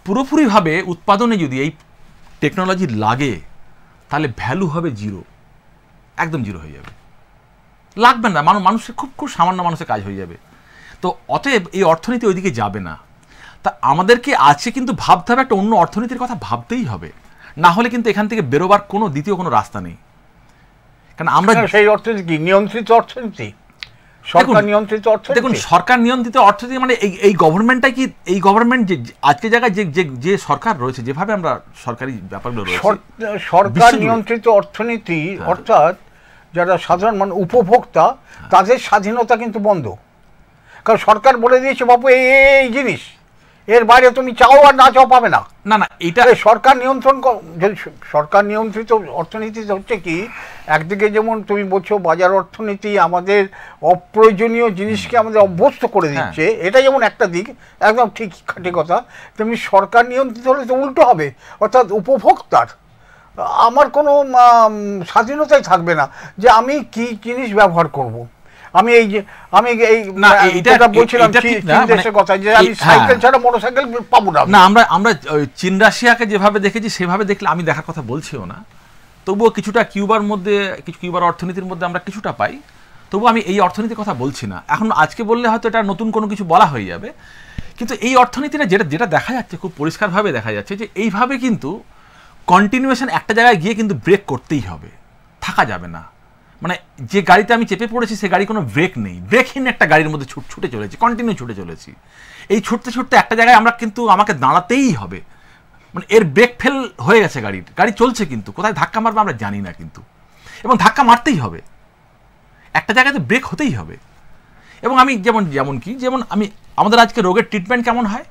Speaker 3: পুরোপুরিভাবে উৎপাদনে যদি এই টেকনোলজি লাগে, তাহলে ভ্যালু হবে জিরো, একদম জিরো হয়ে যাবে, লাগবে না। মানুষের খুব খুব সামান্য মানুষের কাজ হয়ে যাবে। তো অতএব এই অর্থনীতি ওইদিকে যাবে না। তা আমাদেরকে আজকে কিন্তু ভাবতে হবে, একটা অন্য অর্থনীতির কথা ভাবতেই হবে, না হলে কিন্তু এখান থেকে বেরোবার কোনো দ্বিতীয় কোনো রাস্তা নেই। কারণ আমরা
Speaker 2: সেই অর্থনীতি কি নিয়ন্ত্রিত অর্থনীতি, সরকার নিয়ন্ত্রিত অর্থনীতি?
Speaker 3: দেখুন, সরকার নিয়ন্ত্রিত অর্থনীতি মানে এই গভর্নমেন্টটাই কি, এই গভর্নমেন্ট যে আজকে জায়গায় যে সরকার রয়েছে, যেভাবে আমরা সরকারি ব্যাপারগুলো রয়েছে,
Speaker 2: সরকার নিয়ন্ত্রিত অর্থনীতি, অর্থাৎ যারা সাধারণ মানুষ, উপভোক্তা, তাদের স্বাধীনতা কিন্তু বন্ধ। কারণ সরকার বলে দিয়েছে, বাবু এই জিনিস, এর বাইরে তুমি চাও আর না চাও পাবে না।
Speaker 3: না না, এটা
Speaker 2: সরকার নিয়ন্ত্রণ, সরকার নিয়ন্ত্রিত অর্থনীতি হচ্ছে কি, একদিকে যেমন তুমি বলছো বাজার অর্থনীতি আমাদের অপ্রয়োজনীয় জিনিসকে আমাদের অভ্যস্ত করে দিচ্ছে, এটা যেমন একটা দিক, একদম ঠিক খাঁটি কথা। তেমনি সরকার নিয়ন্ত্রিত হলে তো উল্টো হবে, অর্থাৎ উপভোক্তার আমার কোনো স্বাধীনতাই থাকবে না যে আমি কি জিনিস ব্যবহার করব। আমি এই এটা বলছিলাম দেশের কথা, যে আমি সাইকেল ছাড়া মোটরসাইকেল পাবো না।
Speaker 3: না, আমরা চীন রাশিয়াকে যেভাবে দেখেছি সেভাবে দেখলে আমি দেখার কথা বলছিও না। তবুও কিছুটা কিউবার অর্থনীতির মধ্যে আমরা কিছুটা পাই। তবুও আমি এই অর্থনীতির কথা বলছি না। এখন আজকে বললে হয়তো এটা নতুন কোনো কিছু বলা হয়ে যাবে, কিন্তু এই অর্থনীতিটা যেটা দেখা যাচ্ছে, খুব পরিষ্কারভাবে দেখা যাচ্ছে যে এইভাবে কিন্তু কন্টিনিউয়েশন একটা জায়গায় গিয়ে কিন্তু ব্রেক করতেই হবে, থাকা যাবে না। মানে যে গাড়িতে আমি চেপে পড়েছি, সে গাড়ি কোনো ব্রেক নেই, ব্রেকহীন একটা গাড়ির মধ্যে ছুটে চলেছি, কন্টিনিউ ছুটে চলেছি। এই ছুটতে একটা জায়গায় আমাকে দাঁড়াতেই হবে। মানে এর ব্রেক ফেল হয়ে গেছে, গাড়ি চলছে, কিন্তু কোথায় ধাক্কা মারবে আমরা জানি না, কিন্তু এবং ধাক্কা মারতেই হবে, একটা জায়গাতে ব্রেক হতেই হবে। এবং আমি যেমন আমাদের আজকে রোগের ট্রিটমেন্ট কেমন হয়,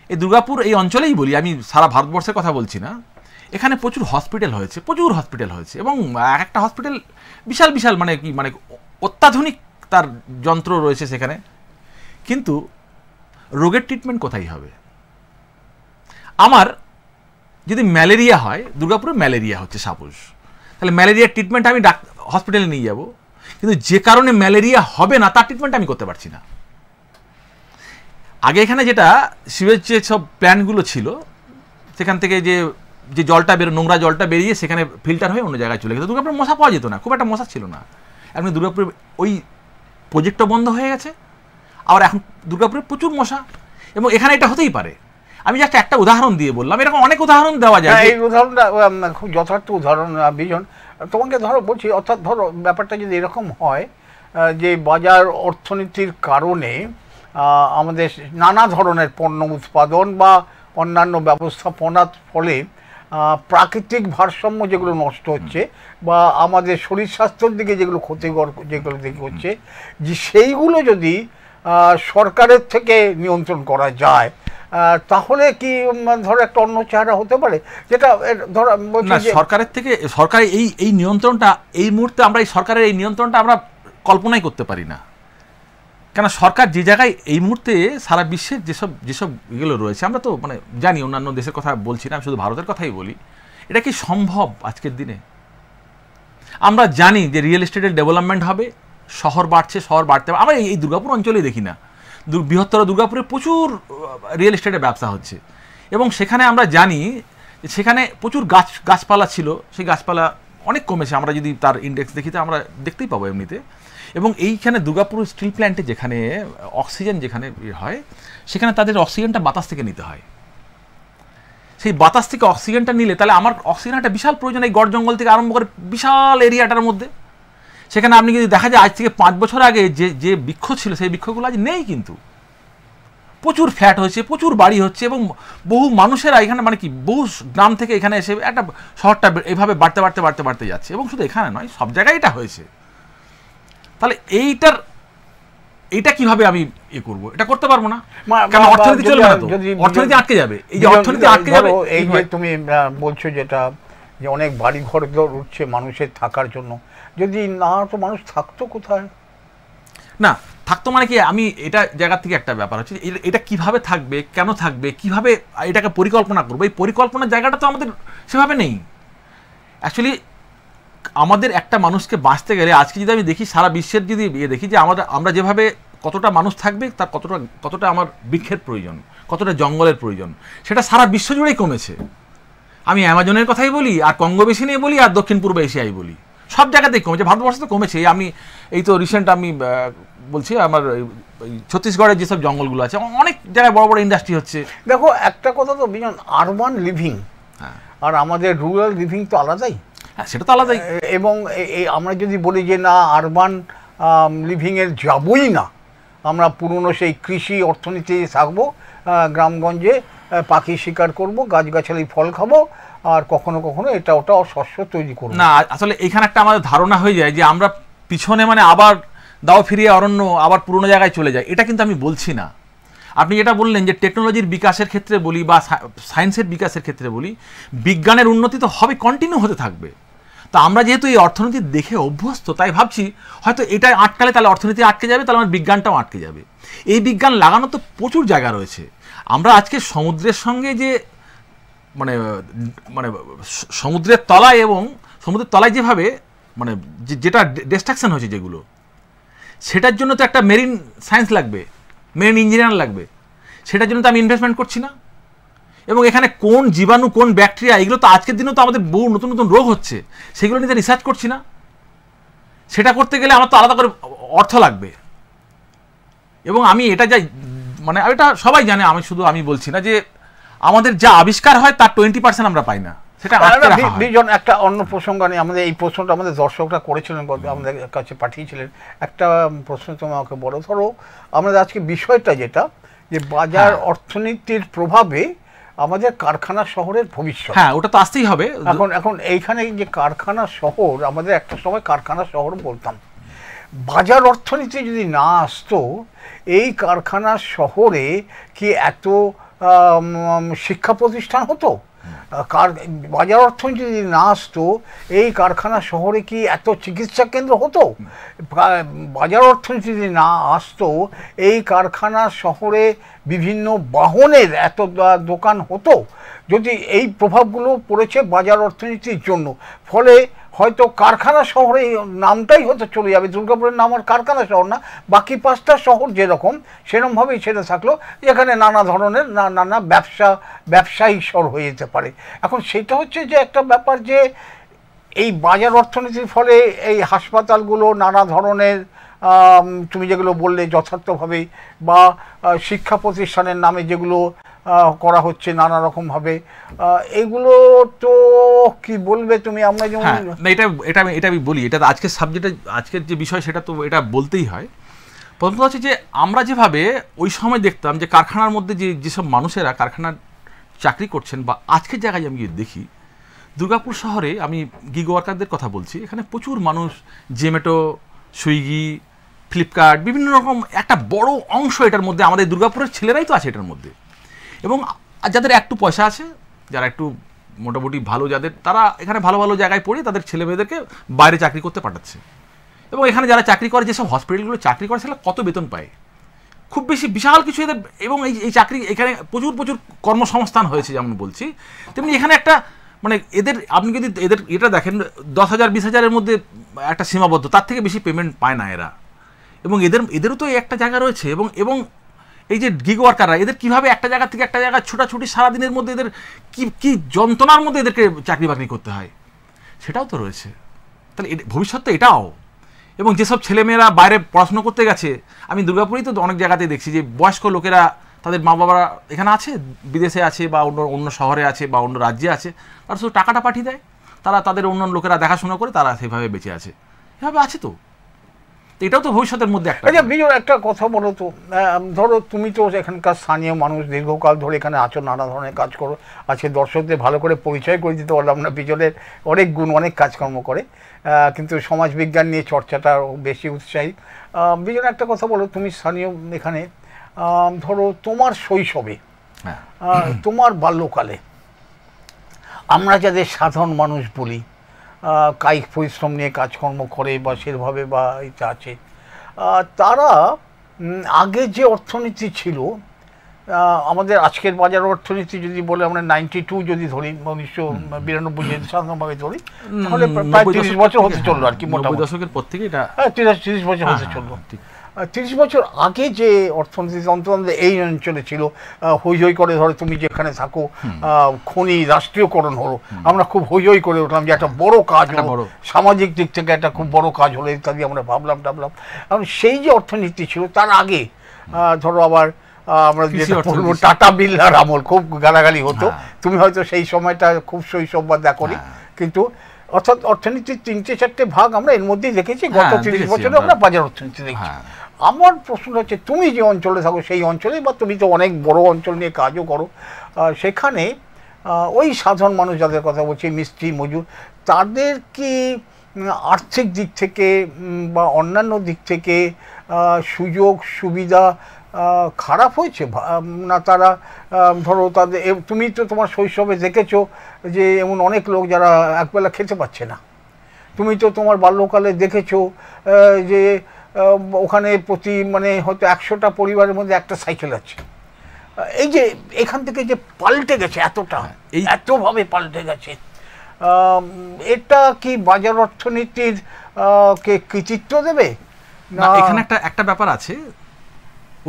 Speaker 3: এই দুর্গাপুর এই অঞ্চলেই বলি, আমি সারা ভারতবর্ষের কথা বলছি না, এখানে প্রচুর হসপিটাল হয়েছে এবং একটা হসপিটাল বিশাল মানে অত্যাধুনিক তার যন্ত্র রয়েছে সেখানে, কিন্তু রোগের ট্রিটমেন্ট কোথায় হবে? আমার যদি ম্যালেরিয়া হয়, দুর্গাপুরে ম্যালেরিয়া হচ্ছে সাপোজ, তাহলে ম্যালেরিয়ার ট্রিটমেন্ট আমি হসপিটালে নিয়ে যাব, কিন্তু যে কারণে ম্যালেরিয়া হবে না তার ট্রিটমেন্ট আমি করতে পারছি না। আগে এখানে যেটা সিওয়েজ যে সব প্ল্যান্টগুলো ছিল, সেখান থেকে যে যে জলটা নোংরা জলটা বেরিয়ে সেখানে ফিল্টার হয়ে অন্য জায়গায় চলে গেছে। দুর্গাপুরে মশা পাওয়া যেত না, খুব একটা মশা ছিল না। এখন দুর্গাপুরে ওই প্রজেক্টটা বন্ধ হয়ে গেছে, আবার এখন দুর্গাপুরে প্রচুর মশা, এবং এখানে এটা হতেই পারে। আমি জাস্ট একটা উদাহরণ দিয়ে বললাম, এরকম অনেক উদাহরণ দেওয়া যায়।
Speaker 2: এই উদাহরণটা খুব যথার্থ উদাহরণ বিজন। তোমাকে ধরো বলছি, অর্থাৎ ধরো ব্যাপারটা যদি এরকম হয় যে বাজার অর্থনীতির কারণে আমাদের নানা ধরনের পণ্য উৎপাদন বা অন্যান্য ব্যবস্থাপনার ফলে প্রাকৃতিক ভারসাম্য যেগুলো নষ্ট হচ্ছে বা আমাদের শরীর স্বাস্থ্যের দিকে যেগুলো ক্ষতিকর যেগুলো দিকে হচ্ছে, যে সেইগুলো যদি সরকারের থেকে নিয়ন্ত্রণ করা যায়, তাহলে কি ধরো একটা অন্য চেহারা হতে পারে? যেটা ধরো
Speaker 3: সরকারের থেকে সরকার এই নিয়ন্ত্রণটা এই মুহূর্তে আমরা এই সরকারের এই নিয়ন্ত্রণটা আমরা কল্পনাই করতে পারি না। কেন সরকার যে জায়গায় এই মুহূর্তে সারা বিশ্বের যেসব এগুলো রয়েছে, আমরা তো মানে জানি, অন্যান্য দেশের কথা বলছি না, আমি শুধু ভারতের কথাই বলি। এটা কি সম্ভব আজকের দিনে? আমরা জানি যে রিয়েল এস্টেটের ডেভেলপমেন্ট হবে, শহর বাড়ছে, শহর বাড়তে হবে। আমরা এই দুর্গাপুর অঞ্চলেই দেখি না, বৃহত্তর দুর্গাপুরে প্রচুর রিয়েল এস্টেটের ব্যবসা হচ্ছে, এবং সেখানে আমরা জানি সেখানে প্রচুর গাছপালা ছিল, সেই গাছপালা অনেক কমেছে। আমরা যদি তার ইন্ডেক্স দেখি তো আমরা দেখতেই পাবো এমনিতে। এবং এইখানে দুর্গাপুর স্টিল প্ল্যান্টে যেখানে অক্সিজেন যেখানে হয়, সেখানে তাদের অক্সিজেনটা বাতাস থেকে নিতে হয়। সেই বাতাস থেকে অক্সিজেনটা নিলে তাহলে আমার অক্সিজেন একটা বিশাল প্রয়োজন, এই গড় জঙ্গল থেকে আরম্ভ করে বিশাল এরিয়াটার মধ্যে। সেখানে আপনি যদি দেখা যায় আজ থেকে 5 বছর আগে যে বৃক্ষ ছিল, সেই বৃক্ষগুলো আজ নেই, কিন্তু প্রচুর ফ্ল্যাট হয়েছে, প্রচুর বাড়ি হচ্ছে, এবং বহু মানুষেরা এখানে মানে কি বহু গ্রাম থেকে এখানে এসে একটা শহরটা এভাবে বাড়তে যাচ্ছে। এবং শুধু এখানে নয়, সব জায়গায় এটা হয়েছে। তাহলে এইটা কিভাবে আমি করবো? এটা করতে পারবো না, কারণ অর্থনীতি চলবে না, তো অর্থনীতি আটকে যাবে। এই যে অর্থনীতি আটকে যাবে,
Speaker 2: এই যে তুমি বলছো যেটা, যে অনেক বাড়ি ঘর উঠছে মানুষের থাকার জন্য, যদি না তো মানুষ থাকতো কোথায়?
Speaker 3: না থাকতো মানে কি, আমি এটা জায়গা থেকে একটা ব্যাপার হচ্ছে এটা কিভাবে থাকবে, কেন থাকবে, কিভাবে এটাকে পরিকল্পনা করবো, এই পরিকল্পনার জায়গাটা তো আমাদের সেভাবে নেই। অ্যাকচুয়ালি আমাদের একটা মানুষকে বাঁচতে গেলে আজকে যদি আমি দেখি সারা বিশ্বের যদি দেখি যে আমরা যেভাবে কতটা মানুষ থাকবে, তার কতটা আমার বৃক্ষের প্রয়োজন, কতটা জঙ্গলের প্রয়োজন, সেটা সারা বিশ্ব জুড়েই কমেছে। আমি অ্যামাজনের কথাই বলি, আর কঙ্গো বেসিনে বলি, আর দক্ষিণ পূর্ব এশিয়ায় বলি, সব জায়গাতেই কমেছে। ভারতবর্ষে তো কমেছে। আমি এই তো রিসেন্ট আমি বলছি, আমার ছত্তিশগড়ের যেসব জঙ্গলগুলো আছে, অনেক জায়গায় বড় বড় ইন্ডাস্ট্রি হচ্ছে।
Speaker 2: দেখো একটা কথা তো বিজন, আরবান লিভিং আর আমাদের রুরাল লিভিং তো আলাদাই।
Speaker 3: হ্যাঁ, সেটা তো আলাদাই।
Speaker 2: এবং আমরা যদি বলি যে না আরবান লিভিংয়ের যাবই না, আমরা পুরনো সেই কৃষি অর্থনীতি থাকবো, গ্রামগঞ্জে পাখি শিকার করব, গাছগাছালি ফল খাবো, আর কখনো কখনো এটা ওটা শস্য তৈরি করবো
Speaker 3: না। আসলে এখানে একটা আমাদের ধারণা হয়ে যায় যে আমরা পিছনে মানে আবার দাও ফিরিয়ে অরণ্য আবার পুরনো জায়গায় চলে যায়। এটা কিন্তু আমি বলছি না। আপনি যেটা বললেন যে টেকনোলজির বিকাশের ক্ষেত্রে বলি বা সায়েন্সের বিকাশের ক্ষেত্রে বলি, বিজ্ঞানের উন্নতি তো হবে, কন্টিনিউ হতে থাকবে। তো আমরা যেহেতু এই অর্থনীতি দেখে অভ্যস্ত, তাই ভাবছি হয়তো এটা আটকালে তাহলে অর্থনীতি আটকে যাবে, তাহলে আমার বিজ্ঞানটাও আটকে যাবে। এই বিজ্ঞান লাগানো তো প্রচুর জায়গা রয়েছে। আমরা আজকে সমুদ্রের সঙ্গে যে মানে মানে সমুদ্রের তলায় এবং সমুদ্রের তলায় যেভাবে মানে যেটা ডিস্ট্রাকশন হয়েছে যেগুলো, সেটার জন্য তো একটা মেরিন সায়েন্স লাগবে, মেরিন ইঞ্জিনিয়ার লাগবে। সেটার জন্য তো আমি ইনভেস্টমেন্ট করছি না। এবং এখানে কোন জীবাণু, কোন ব্যাকটেরিয়া, এগুলো তো আজকের দিনেও তো আমাদের বহু নতুন নতুন রোগ হচ্ছে, সেগুলো নিয়ে রিসার্চ করছি না। সেটা করতে গেলে আমার তো আলাদা করে অর্থ লাগবে। এবং আমি এটা যাই মানে এটা সবাই জানে, আমি বলছি না যে আমাদের যা আবিষ্কার হয় তার 20% আমরা পাই না। সেটা
Speaker 2: বিজন একটা অন্য প্রসঙ্গ নিয়ে, আমাদের এই প্রশ্নটা আমাদের দর্শকরা করেছিলেন, আমাদের কাছে পাঠিয়েছিলেন। একটা প্রশ্ন তুমি আমাকে বলো, ধরো আমাদের আজকে বিষয়টা যেটা, যে বাজার অর্থনীতির প্রভাবে আমাদের কারখানা শহরের ভবিষ্যৎ।
Speaker 3: হ্যাঁ, ওটা তো আসতেই হবে।
Speaker 2: এখন এইখানে যে কারখানা শহর, আমাদের একটা সময় কারখানা শহর বলতাম, বাজার অর্থনীতি যদি না আসতো, এই কারখানা শহরে কি এত শিক্ষা প্রতিষ্ঠান হতো? বাজার অর্থনীতি যদি না আসতো, এই কারখানা শহরে কি এত চিকিৎসা কেন্দ্র হতো? বাজার অর্থনীতি যদি না আসতো, এই কারখানা শহরে বিভিন্ন বাহনের এত দোকান হতো? যদি এই প্রভাবগুলো পড়েছে বাজার অর্থনীতির জন্য, ফলে হয়তো কারখানা শহরে নামটাই হয়তো চলে যাবে, দুর্গাপুরের নাম আর কারখানা শহর না, বাকি 5টা শহর যেরকম সেরকমভাবেই ছেড়ে থাকলো, যেখানে নানা ধরনের নানা ব্যবসায়িক শহর হয়ে যেতে পারে। এখন সেটা হচ্ছে যে একটা ব্যাপার, যে এই বাজার অর্থনীতির ফলে এই হাসপাতালগুলো নানা ধরনের তুমি যেগুলো বললে যথার্থভাবে, বা শিক্ষা প্রতিষ্ঠানের নামে যেগুলো করা হচ্ছে নানা রকমভাবে, এগুলো তো কি বলবে তুমি? আমরা যেমন
Speaker 3: এটা আমি বলি, এটা আজকের সাবজেক্টে, আজকের যে বিষয় সেটা তো এটা বলতেই হয়। প্রথম কথা হচ্ছে যে আমরা যেভাবে ওই সময় দেখতাম যে কারখানার মধ্যে যেসব মানুষেরা কারখানার চাকরি করছেন, বা আজকের জায়গায় আমি দেখি দুর্গাপুর শহরে, আমি গিগ ওয়ার্কারদের কথা বলছি, এখানে প্রচুর মানুষ জেমেটো, সুইগি, ফ্লিপকার্ট, বিভিন্ন রকম একটা বড় অংশ এটার মধ্যে আমাদের দুর্গাপুরের ছেলেরাই তো আছে এটার মধ্যে। এবং যাদের একটু পয়সা আছে, যারা একটু মোটামুটি ভালো, যাদের তারা এখানে ভালো ভালো জায়গায় পড়ে তাদের ছেলে মেয়েদেরকে বাইরে চাকরি করতে পাঠাচ্ছে। এবং এখানে যারা চাকরি করে, যেসব হসপিটালগুলো চাকরি করে, সেটা কত বেতন পায়, খুব বেশি বিশাল কিছু এদের। এবং এই চাকরি, এখানে প্রচুর কর্মসংস্থান হয়েছে যেমন বলছি, তেমনি এখানে একটা মানে এদের, আপনি যদি এদের এটা দেখেন 10,000 20,000-এর মধ্যে একটা সীমাবদ্ধ, তার থেকে বেশি পেমেন্ট পায় না এরা। এবং এদেরও তো একটা জায়গা রয়েছে। এবং এই যে গিগ ওয়ার্কাররা, এদের কীভাবে একটা জায়গা থেকে একটা জায়গায় ছোটাছুটি সারাদিনের মধ্যে এদের কি যন্ত্রণার মধ্যে এদেরকে চাকরি বাকরি করতে হয়, সেটাও তো রয়েছে। তাহলে ভবিষ্যৎ তো এটাও। এবং যেসব ছেলেমেয়েরা বাইরে পড়াশুনো করতে গেছে, আমি দুর্গাপুরেই তো অনেক জায়গাতে দেখছি যে বয়স্ক লোকেরা, তাদের মা বাবারা এখানে আছে, বিদেশে আছে, বা অন্য শহরে আছে, বা অন্য রাজ্যে আছে, তারা শুধু টাকাটা পাঠিয়ে দেয়, তারা তাদের অন্য লোকেরা দেখাশোনা করে, তারা সেভাবে বেঁচে আছে। এভাবে আছে তো, এটাও তো ভবিষ্যতের মধ্যে একটা।
Speaker 2: আচ্ছা বিজয়, একটা কথা বলো তো, ধরো তুমি তো এখানকার স্থানীয় মানুষ, দীর্ঘকাল ধরে এখানে আছো, নানা ধরনের কাজ করো, আজকে দর্শকদের ভালো করে পরিচয় করে দিতে পারলাম না। বিজয়ের অনেক গুণ, অনেক কাজকর্ম করে, কিন্তু সমাজবিজ্ঞান নিয়ে চর্চাটা বেশি উৎসাহী। বিজয়, একটা কথা বলো, তুমি স্থানীয় এখানে, ধরো তোমার শৈশবে, তোমার বাল্যকালে, আমরা যাদের সাধারণ মানুষ বলি, কায়িক পরিশ্রম নিয়ে কাজকর্ম করে বা সেভাবে বা এটা আছে, তারা আগে যে অর্থনীতি ছিল, আমাদের আজকের বাজার অর্থনীতি যদি বলে আমরা 92 যদি ধরি, 1992 সাধারণভাবে ধরি, তাহলে প্রায় 30 বছর হতে চললো আর কি, মোটামুটি
Speaker 3: দশকের পর থেকে এটা
Speaker 2: 30 বছর হতে চললো। 30 বছর আগে যে অর্থনীতি অন্তত এই অঞ্চলে ছিল, হই হই করে, ধরো তুমি যেখানে থাকো, খনি রাষ্ট্রীয়করণ হলো, আমরা খুব হই হই করে উঠলাম যে একটা বড় কাজ হলো, সামাজিক দিক থেকে একটা খুব বড় কাজ হলো ইত্যাদি, আমরা ভাবলাম। কারণ সেই যে অর্থনীতি ছিল তার আগে, ধরো আবার আমরা যেটা বলবো টাটা বিড়লার আমল, খুব গালাগালি হতো, তুমি হয়তো সেই সময়টা খুব শৈশব বা দেখোনি, কিন্তু অর্থাৎ অর্থনীতির 3-4টে ভাগ আমরা এর মধ্যেই দেখেছি। গত 30 বছরে আমরা বাজার অর্থনীতি দেখছি। আমার প্রশ্ন হচ্ছে, তুমি যে অঞ্চলে থাকো সেই অঞ্চলে, বা তুমি তো অনেক বড় অঞ্চল নিয়ে কাজও করো, সেখানে ওই সাধারণ মানুষ যাদের কথা বলছি, মিস্ত্রি মজুর, তাদের কি আর্থিক দিক থেকে বা অন্যান্য দিক থেকে সুযোগ সুবিধা খারাপ হয়েছে না? তারা ধরো তাদের, তুমি তো তোমার শৈশবে দেখেছো যে এমন অনেক লোক যারা একবেলা খেতে পাচ্ছে না। তুমি তো তোমার বাল্যকালে দেখেছো যে ওখানে প্রতি মানে হয়তো 100টা পরিবারের মধ্যে একটা সাইকেল আছে। এই যে এখান থেকে যে পাল্টে গেছে এতটা, এতভাবে পাল্টে গেছে, এটা কি বাজার অর্থনীতির কে কৃতিত্ব দেবে
Speaker 3: না? এখানে একটা ব্যাপার আছে,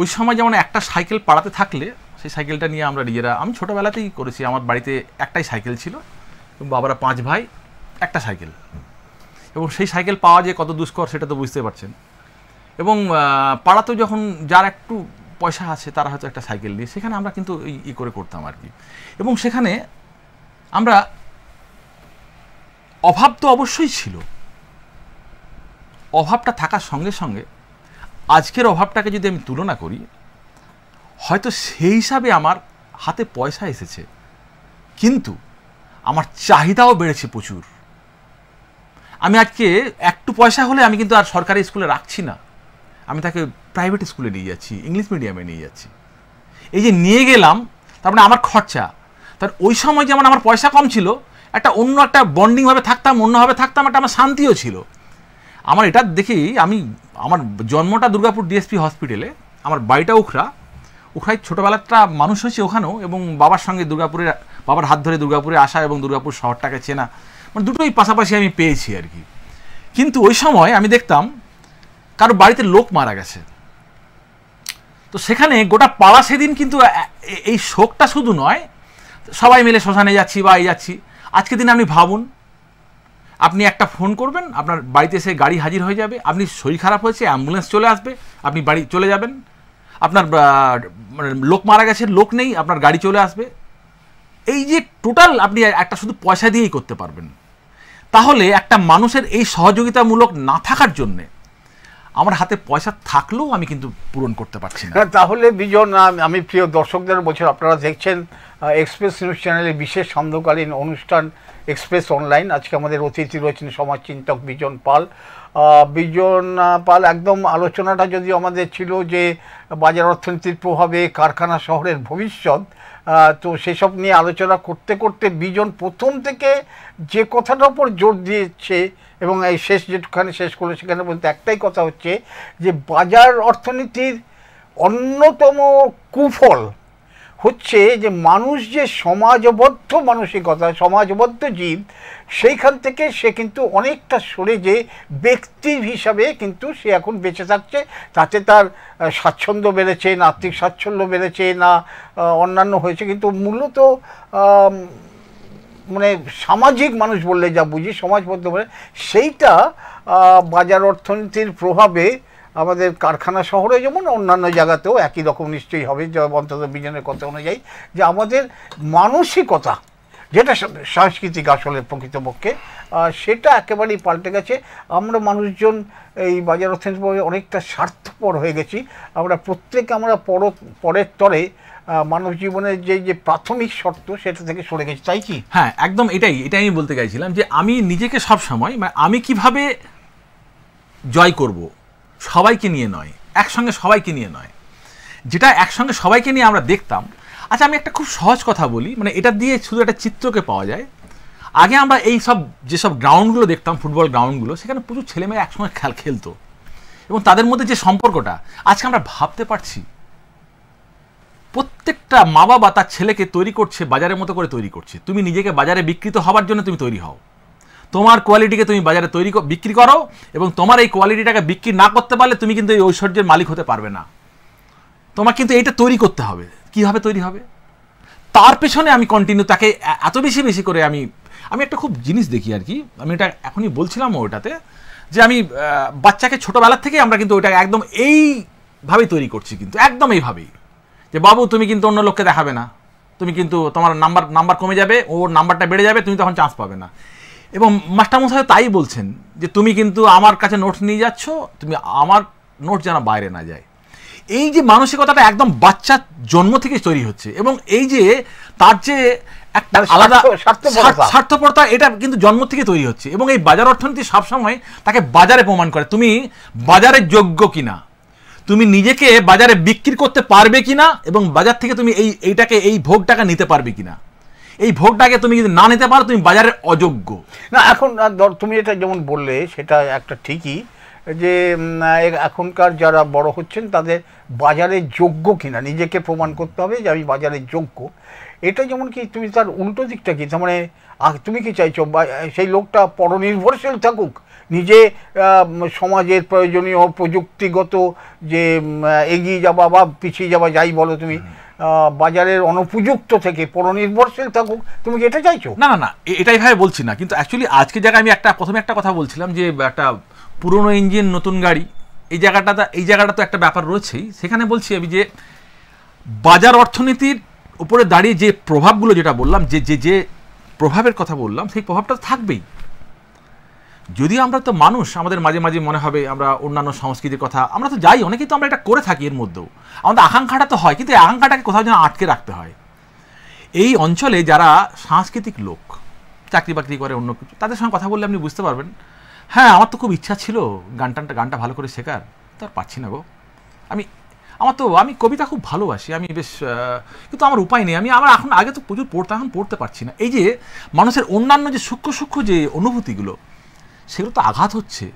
Speaker 3: ওই সময় যেমন একটা সাইকেল পাড়াতে থাকলে সেই সাইকেলটা নিয়ে আমরা নিজেরা, আমি ছোটোবেলাতেই করেছি, আমার বাড়িতে একটাই সাইকেল ছিল, বাবারা 5 ভাই, একটা সাইকেল, এবং সেই সাইকেল পাওয়া যে কত দুষ্কর সেটা তো বুঝতে পারছেন। এবং পাড়াতেও যখন যার একটু পয়সা আছে তারা হয়তো একটা সাইকেল নিয়ে, সেখানে আমরা কিন্তু ই করে করতাম আর কি। এবং সেখানে আমরা, অভাব তো অবশ্যই ছিল, অভাবটা থাকার সঙ্গে সঙ্গে আজকের অভাবটাকে যদি আমি তুলনা করি, হয়তো সেই হিসাবে আমার হাতে পয়সা এসেছে, কিন্তু আমার চাহিদাও বেড়েছে প্রচুর। আমি আজকে একটু পয়সা হলে আমি কিন্তু আর সরকারি স্কুলে রাখছি না, আমি তাকে প্রাইভেট স্কুলে নিয়ে যাচ্ছি, ইংলিশ মিডিয়ামে নিয়ে যাচ্ছি। এই যে নিয়ে গেলাম, তার মানে আমার খরচা। তার ওই সময় যেমন আমার পয়সা কম ছিল, অন্য একটা বন্ডিংভাবে থাকতাম, অন্যভাবে থাকতাম, একটা আমার শান্তিও ছিল। আমার এটা দেখি, আমার জন্মটা দুর্গাপুর ডিএসপি হসপিটালে, আমার বাড়িটা উখড়ায় ছোটোবেলাটা মানুষ হয়েছে ওখানেও, এবং বাবার সঙ্গে বাবার হাত ধরে দুর্গাপুরে আসা এবং দুর্গাপুর শহরটাকে চেনা, মানে দুটোই পাশাপাশি আমি পেয়েছি আর কি। কিন্তু ওই সময় আমি দেখতাম কারো বাড়িতে লোক মারা গেছে, তো সেখানে গোটা পাড়া সেদিন কিন্তু এই শোকটা শুধু নয়, সবাই মিলে শ্মশানে যাচ্ছি বা এই যাচ্ছি। আজকে দিন আপনি ভাবুন, আপনি একটা ফোন করবেন, আপনার বাড়িতে এসে গাড়ি হাজির হয়ে যাবে, আপনি শরীর খারাপ হয়েছে অ্যাম্বুলেন্স চলে আসবে, আপনি বাড়ি চলে যাবেন, আপনার লোক মারা গেছে, লোক নেই, আপনার গাড়ি চলে আসবে। এই যে টোটাল আপনি একটা শুধু পয়সা দিয়েই করতে পারবেন। তাহলে একটা মানুষের এই সহযোগিতামূলক না থাকার জন্যে আমার হাতে পয়সা থাকলেও আমি কিন্তু পূরণ করতে পারছি না।
Speaker 2: তাহলে বিজন, আমি প্রিয় দর্শকদের বলছি, আপনারা দেখছেন এক্সপ্রেস নিউজ চ্যানেলের বিশেষ সান্ধ্যকালীন অনুষ্ঠান এক্সপ্রেস অনলাইন। আজকে আমাদের অতিথি রয়েছেন সমাজচিন্তক বিজন পাল। বিজন পাল, একদম আলোচনাটা যদিও আমাদের ছিল যে বাজার অর্থনীতির প্রভাবে কারখানা শহরের ভবিষ্যৎ, তো সেসব নিয়ে আলোচনা করতে করতে বিজন প্রথম থেকে যে কথাটার উপর জোর দিয়েছে এবং এই শেষ যেখানে শেষ করলো সেখানে বলতে একটাই কথা হচ্ছে যে বাজার অর্থনীতির অন্যতম কুফল হচ্ছে যে মানুষ যে সমাজবদ্ধ মানসিকতা, সমাজবদ্ধ জীব, সেইখান থেকে সে কিন্তু অনেকটা সরে যে ব্যক্তি হিসাবে কিন্তু সে এখন বেঁচে থাকছে। তাতে তার স্বাচ্ছন্দ্য বেড়েছে না, আর্থিক স্বাচ্ছন্দ্য বেড়েছে না অন্যান্য হয়েছে, কিন্তু মূলত মানে সামাজিক মানুষ বললে যা বুঝি, সমাজবদ্ধ বলে, সেইটা বাজার অর্থনীতির প্রভাবে আমাদের কারখানা শহরে যেমন অন্যান্য জায়গাতেও একই রকম নিশ্চয়ই হবে, অন্তত বিজনের কথা অনুযায়ী, যে আমাদের মানসিকতা যেটা সাংস্কৃতিক আসলে প্রকৃতপক্ষে সেটা একেবারেই পাল্টে গেছে। আমরা মানুষজন এই বাজার অর্থনীতি অনেকটা স্বার্থপর হয়ে গেছি। আমরা প্রত্যেকে আমরা পরের তরে মানব জীবনের যে প্রাথমিক শর্ত সেটা থেকে সরে গেছি, তাই কি?
Speaker 3: হ্যাঁ, একদম এটাই আমি বলতে চাইছিলাম, যে আমি নিজেকে সব সময় আমি কিভাবে জয় করব, সবাইকে নিয়ে নয়, একসঙ্গে সবাইকে নিয়ে নয়। যেটা একসঙ্গে সবাইকে নিয়ে আমরা দেখতাম। আচ্ছা, আমি একটা খুব সহজ কথা বলি, মানে এটা দিয়ে শুধু একটা চিত্রকে পাওয়া যায়। আগে আমরা এই সব যেসব গ্রাউন্ডগুলো দেখতাম, ফুটবল গ্রাউন্ডগুলো, সেখানে প্রচুর ছেলেমেয়েরা একসঙ্গে খেলতো এবং তাদের মধ্যে যে সম্পর্কটা আজকে আমরা ভাবতে পারছি। প্রত্যেকটা মা বাবা তার ছেলেকে তৈরি করছে, বাজারের মতো করে তৈরি করছে। তুমি নিজেকে বাজারে বিক্রিত হবার জন্য তুমি তৈরি হও, তোমার কোয়ালিটিকে তুমি বাজারে বিক্রি করো, এবং তোমার এই কোয়ালিটিটাকে বিক্রি না করতে পারলে তুমি কিন্তু এই ঐশ্বর্যের মালিক হতে পারবে না। তোমার কিন্তু এইটা তৈরি করতে হবে। কীভাবে তৈরি হবে তার পেছনে আমি কন্টিনিউ তাকে এত বেশি করে আমি একটা খুব জিনিস দেখি আর কি। আমি এটা এখনই বলছিলাম ওটাতে, যে আমি বাচ্চাকে ছোটোবেলার থেকে আমরা কিন্তু ওইটাকে একদম এইভাবেই তৈরি করছি, কিন্তু একদম এইভাবেই, যে বাবু তুমি কিন্তু অন্য লোককে দেখাবে না, তুমি কিন্তু তোমার নাম্বার কমে যাবে, ওর নাম্বারটা বেড়ে যাবে, তুমি তখন চান্স পাবে না। এবং মাস্টারমশাই তাই বলছেন যে তুমি কিন্তু আমার কাছে নোটস নিয়ে যাচ্ছ, তুমি আমার নোটস যেন বাইরে না যায়। এই যে মানসিকতাটা একদম বাচ্চার জন্ম থেকে তৈরি হচ্ছে, এবং এই যে তার যে একটা আলাদা স্বার্থপরতা, এটা কিন্তু জন্ম থেকে তৈরি হচ্ছে। এবং এই বাজার অর্থনীতি সবসময় তাকে বাজারে প্রমাণ করে তুমি বাজারের যোগ্য কিনা, তুমি নিজেকে বাজারে বিক্রি করতে পারবে কিনা, এবং বাজার থেকে তুমি এই ভোগটাকে নিতে পারবে কিনা। এই ভোগটাকে তুমি যদি না নিতে পারো, তুমি বাজারের অযোগ্য।
Speaker 2: না, এখন তুমি এটা যেমন বললে সেটা একটা ঠিকই, যে এখনকার যারা বড় হচ্ছেন তাদের বাজারে যোগ্য কিনা নিজেকে প্রমাণ করতে হবে যে আমি বাজারে যোগ্য। এটা যেমন কি, তুমি তার উল্টো দিকটা কি, তার মানে তুমি কি চাইছো সেই লোকটা পরনির্ভরশীল থাকুক, নিজে সমাজের প্রয়োজনীয় প্রযুক্তিগত যে এগিয়ে যাওয়া বা পিছিয়ে যাওয়া যাই বলো তুমি, বাজারের অনুপযুক্ত থেকে পরনির্ভরশীল থাকুক, তুমি কি এটা চাইছো?
Speaker 3: না না না, এটাই ভাবে বলছি না, কিন্তু অ্যাকচুয়ালি আজকে জায়গায় আমি প্রথমে একটা কথা বলছিলাম যে একটা পুরনো ইঞ্জিন নতুন গাড়ি, এই জায়গাটা তো একটা ব্যাপার রয়েছেই। সেখানে বলছি আমি যে বাজার অর্থনীতির উপরে দাঁড়িয়ে যে প্রভাবগুলো যেটা বললাম, যে প্রভাবের কথা বললাম, সেই প্রভাবটা থাকবেই। যদি আমরা তো মানুষ, আমাদের মাঝে মাঝে মনে হবে আমরা অন্যান্য সংস্কৃতির কথা, আমরা তো যাই, অনেকেই তো আমরা এটা করে থাকি, এর মধ্যেও আমাদের আকাঙ্ক্ষাটা তো হয়, কিন্তু এই আকাঙ্ক্ষাটাকে কোথাও যেন আটকে রাখতে হয়। এই অঞ্চলে যারা সাংস্কৃতিক লোক, চাকরি বাকরি করে, অন্য কিছু, তাদের সঙ্গে কথা বললে আপনি বুঝতে পারবেন, হ্যাঁ আমার তো খুব ইচ্ছা ছিল গানটা ভালো করে শেখার, তো আর পাচ্ছি না গো। আমি কবিতা খুব ভালোবাসি, আমি বেশ, কিন্তু আমার উপায় নেই। আমার এখন আগে তো প্রচুর পড়তাম, এখন পড়তে পারছি না। এই যে মানুষের অন্যান্য যে সূক্ষ্ম যে অনুভূতিগুলো, সেগুলো তো আঘাত হচ্ছে।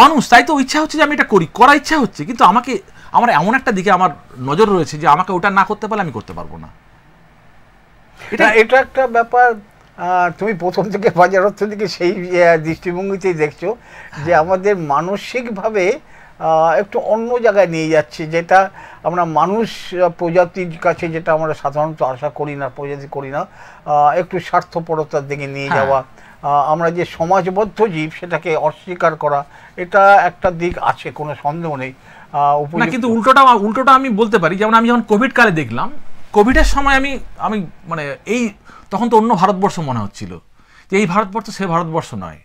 Speaker 3: মানুষ তাই তো ইচ্ছা হচ্ছে যে আমি এটা করার ইচ্ছা হচ্ছে, কিন্তু আমার এমন একটা দিকে আমার নজর রয়েছে যে আমাকে ওটা না করতে পারলে আমি করতে পারবো না।
Speaker 2: এটা একটা ব্যাপার। তুমি প্রথম থেকে বাজার অর্থনীতিকে সেই দৃষ্টিভঙ্গিতেই দেখছো যে আমাদের মানসিকভাবে একটু অন্য জায়গায় নিয়ে যাচ্ছে, যেটা আমরা মানুষ প্রজাতির কাছে যেটা আমরা সাধারণত আশা করি না, প্রজাতি করি না, একটু স্বার্থপরতার দিকে নিয়ে যাওয়া, আমরা যে সমাজবদ্ধ জীব সেটাকে অস্বীকার করা, এটা একটা দিক আছে, কোনো সন্দেহ নেই।
Speaker 3: না, কিন্তু উল্টোটা আমি বলতে পারি, যেমন আমি যখন কোভিড কালে দেখলাম, কোভিডের সময় আমি মানে তখন তো অন্য ভারতবর্ষ মনে হচ্ছিল যে এই ভারতবর্ষ সে ভারতবর্ষ নয়।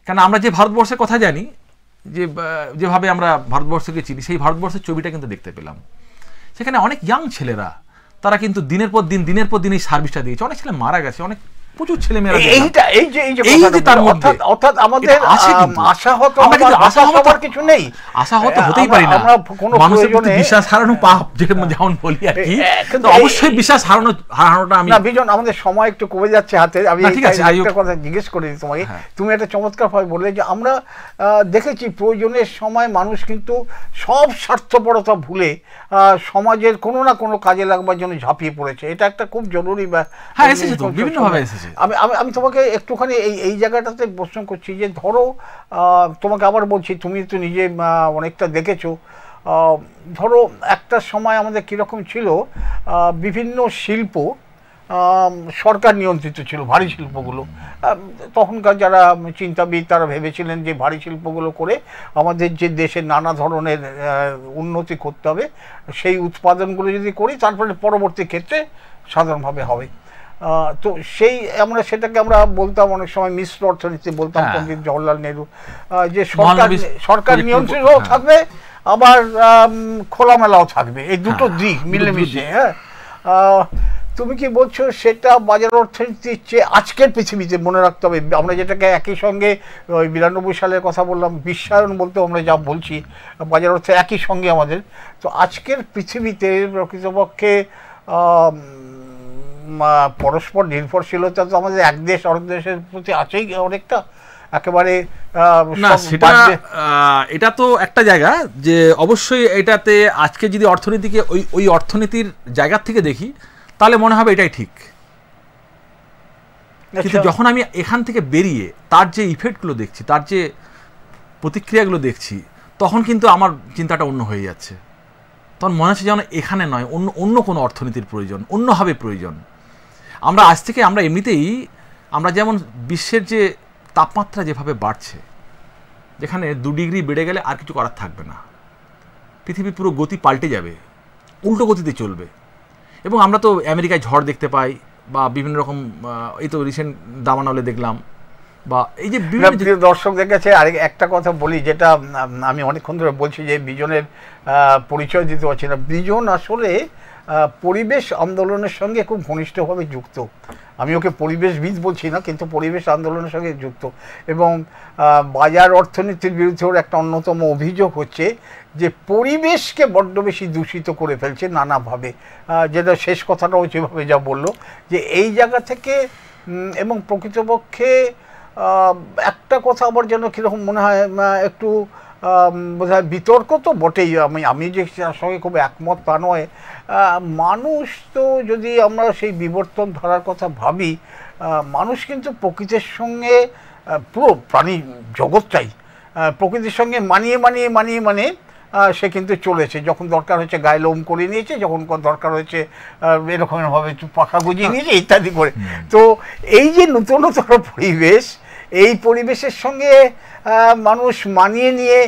Speaker 3: কেন আমরা যে ভারতবর্ষের কথা জানি, যেভাবে আমরা ভারতবর্ষকে চিনি, সেই ভারতবর্ষের ছবিটা কিন্তু দেখতে পেলাম। সেখানে অনেক ইয়াং ছেলেরা, তারা কিন্তু দিনের পর দিন এই সার্ভিসটা দিয়েছে। অনেক ছেলে মারা গেছে, অনেক প্রচুর ছেলে মেয়েরা,
Speaker 2: অর্থাৎ আমাদের আশাহত হওয়ার কিছু নেই,
Speaker 3: আশাহত হতেই পারি না। মানুষের প্রতি বিশ্বাস হারানো পাপ, যেমন বলি আর কি, অবশ্যই বিশ্বাস হারানোটা আমি
Speaker 2: বিজন, আমাদের সময় একটু কমে যাচ্ছে হাতে। আমি একটা কথা জিজ্ঞেস করি তোমাকে, তুমি একটা চমৎকার ভাবে বললে যে আমরা দেখেছি প্রয়োজনের সময় মানুষ কিন্তু সব স্বার্থপরতা ভুলে সমাজের কোনো না কোনো কাজে লাগবার জন্য ঝাঁপিয়ে পড়েছে। এটা একটা খুব জরুরি,
Speaker 3: বিভিন্নভাবে এসেছে।
Speaker 2: আমি তোমাকে একটুখানি এই জায়গাটাতে প্রশ্ন করছি যে ধরো, তোমাকে আবার বলছি, তুমি তো নিজে অনেকটা দেখেছো, ধরো একটা সময় আমাদের কীরকম ছিল, বিভিন্ন শিল্প সরকার নিয়ন্ত্রিত ছিল, ভারী শিল্পগুলো। তখনকার যারা চিন্তাবিদ তারা ভেবেছিলেন যে ভারী শিল্পগুলো করে আমাদের যে দেশের নানা ধরনের উন্নতি করতে হবে, সেই উৎপাদনগুলো যদি করি তারপরে পরবর্তী ক্ষেত্রে সাধারণভাবে হবে। তো সেটাকে আমরা বলতাম অনেক সময় মিশ্র অর্থনীতি বলতাম, পণ্ডিত জওহরলাল নেহরু, যে সরকার নিয়ন্ত্রণও থাকবে আবার খোলামেলাও থাকবে, এই দুটো দিক মিলেমিশে। হ্যাঁ, তুমি কি বলছো সেটা বাজার অর্থনীতির চেয়ে আজকের পৃথিবীতে মনে রাখতে হবে? আমরা যেটাকে একই সঙ্গে ওই 92 সালের কথা বললাম, বিশ্বায়ন বলতে আমরা যা বলছি, বাজার অর্থ একই সঙ্গে আমাদের। তো আজকের পৃথিবীতে প্রকৃতপক্ষে পরস্পর নির্ভরশীলতা তো আমাদের এক দেশ অনেক দেশের প্রতি আছেই অনেকটা, একেবারে
Speaker 3: না। এটা তো একটা জায়গা যে অবশ্যই এটাতে আজকে যদি অর্থনীতিকে ওই অর্থনীতির জায়গা থেকে দেখি, তাহলে মনে হবে এটাই ঠিক। কিন্তু যখন আমি এখান থেকে বেরিয়ে তার যে ইফেক্টগুলো দেখছি, তার যে প্রতিক্রিয়াগুলো দেখছি, তখন কিন্তু আমার চিন্তাটা অন্য হয়ে যাচ্ছে। তখন মনে হচ্ছে যেন এখানে নয়, অন্য কোনো অর্থনীতির প্রয়োজন, অন্যভাবে প্রয়োজন। আজ থেকে আমরা এমনিতেই আমরা যেমন বিশ্বের যে তাপমাত্রা যেভাবে বাড়ছে, যেখানে 2 ডিগ্রি বেড়ে গেলে আর কিছু করার থাকবে না, পৃথিবী পুরো গতি পাল্টে যাবে, উল্টো গতিতে চলবে। এবং আমরা তো আমেরিকায় ঝড় দেখতে পাই, বা বিভিন্ন রকম, এই তো রিসেন্ট দামানলে দেখলাম, বা এই যে
Speaker 2: দর্শকদের কাছে আরেক একটা কথা বলি, যেটা আমি অনেকক্ষণ ধরে বলছি যে বিজনের পরিচয় দিতে পারছি না। বিজন আসলে পরিবেশ আন্দোলনের সঙ্গে খুব ঘনিষ্ঠভাবে যুক্ত। আমি ওকে পরিবেশবিদ বলছি না, কিন্তু পরিবেশ আন্দোলনের সঙ্গে যুক্ত। এবং বাজার অর্থনীতির বিরুদ্ধে ওর একটা অন্যতম অভিযোগ হচ্ছে যে পরিবেশকে বড্ড বেশি দূষিত করে ফেলছে নানাভাবে, যেটা শেষ কথাটাও যেভাবে যা বললো, যে এই জায়গা থেকে। এবং প্রকৃতপক্ষে একটা কথা আবার যেন কীরকম মনে হয়, একটু বোধহয় বিতর্ক তো বটেই, আমি যে সঙ্গে খুব একমত তা নয়। মানুষ তো, যদি আমরা সেই বিবর্তন ধারার কথা ভাবি, মানুষ কিন্তু প্রকৃতির সঙ্গে, পুরো প্রাণী জগৎটাই প্রকৃতির সঙ্গে মানিয়ে সে কিন্তু চলেছে। যখন দরকার হচ্ছে গায়ে লোম করে নিয়েছে, যখন দরকার হচ্ছে এরকমভাবে পাখা গুজিয়ে নিয়েছে ইত্যাদি করে। তো এই যে নূতনতর পরিবেশ, এই পরিবেশের সঙ্গে মানুষ মানিয়ে নিয়ে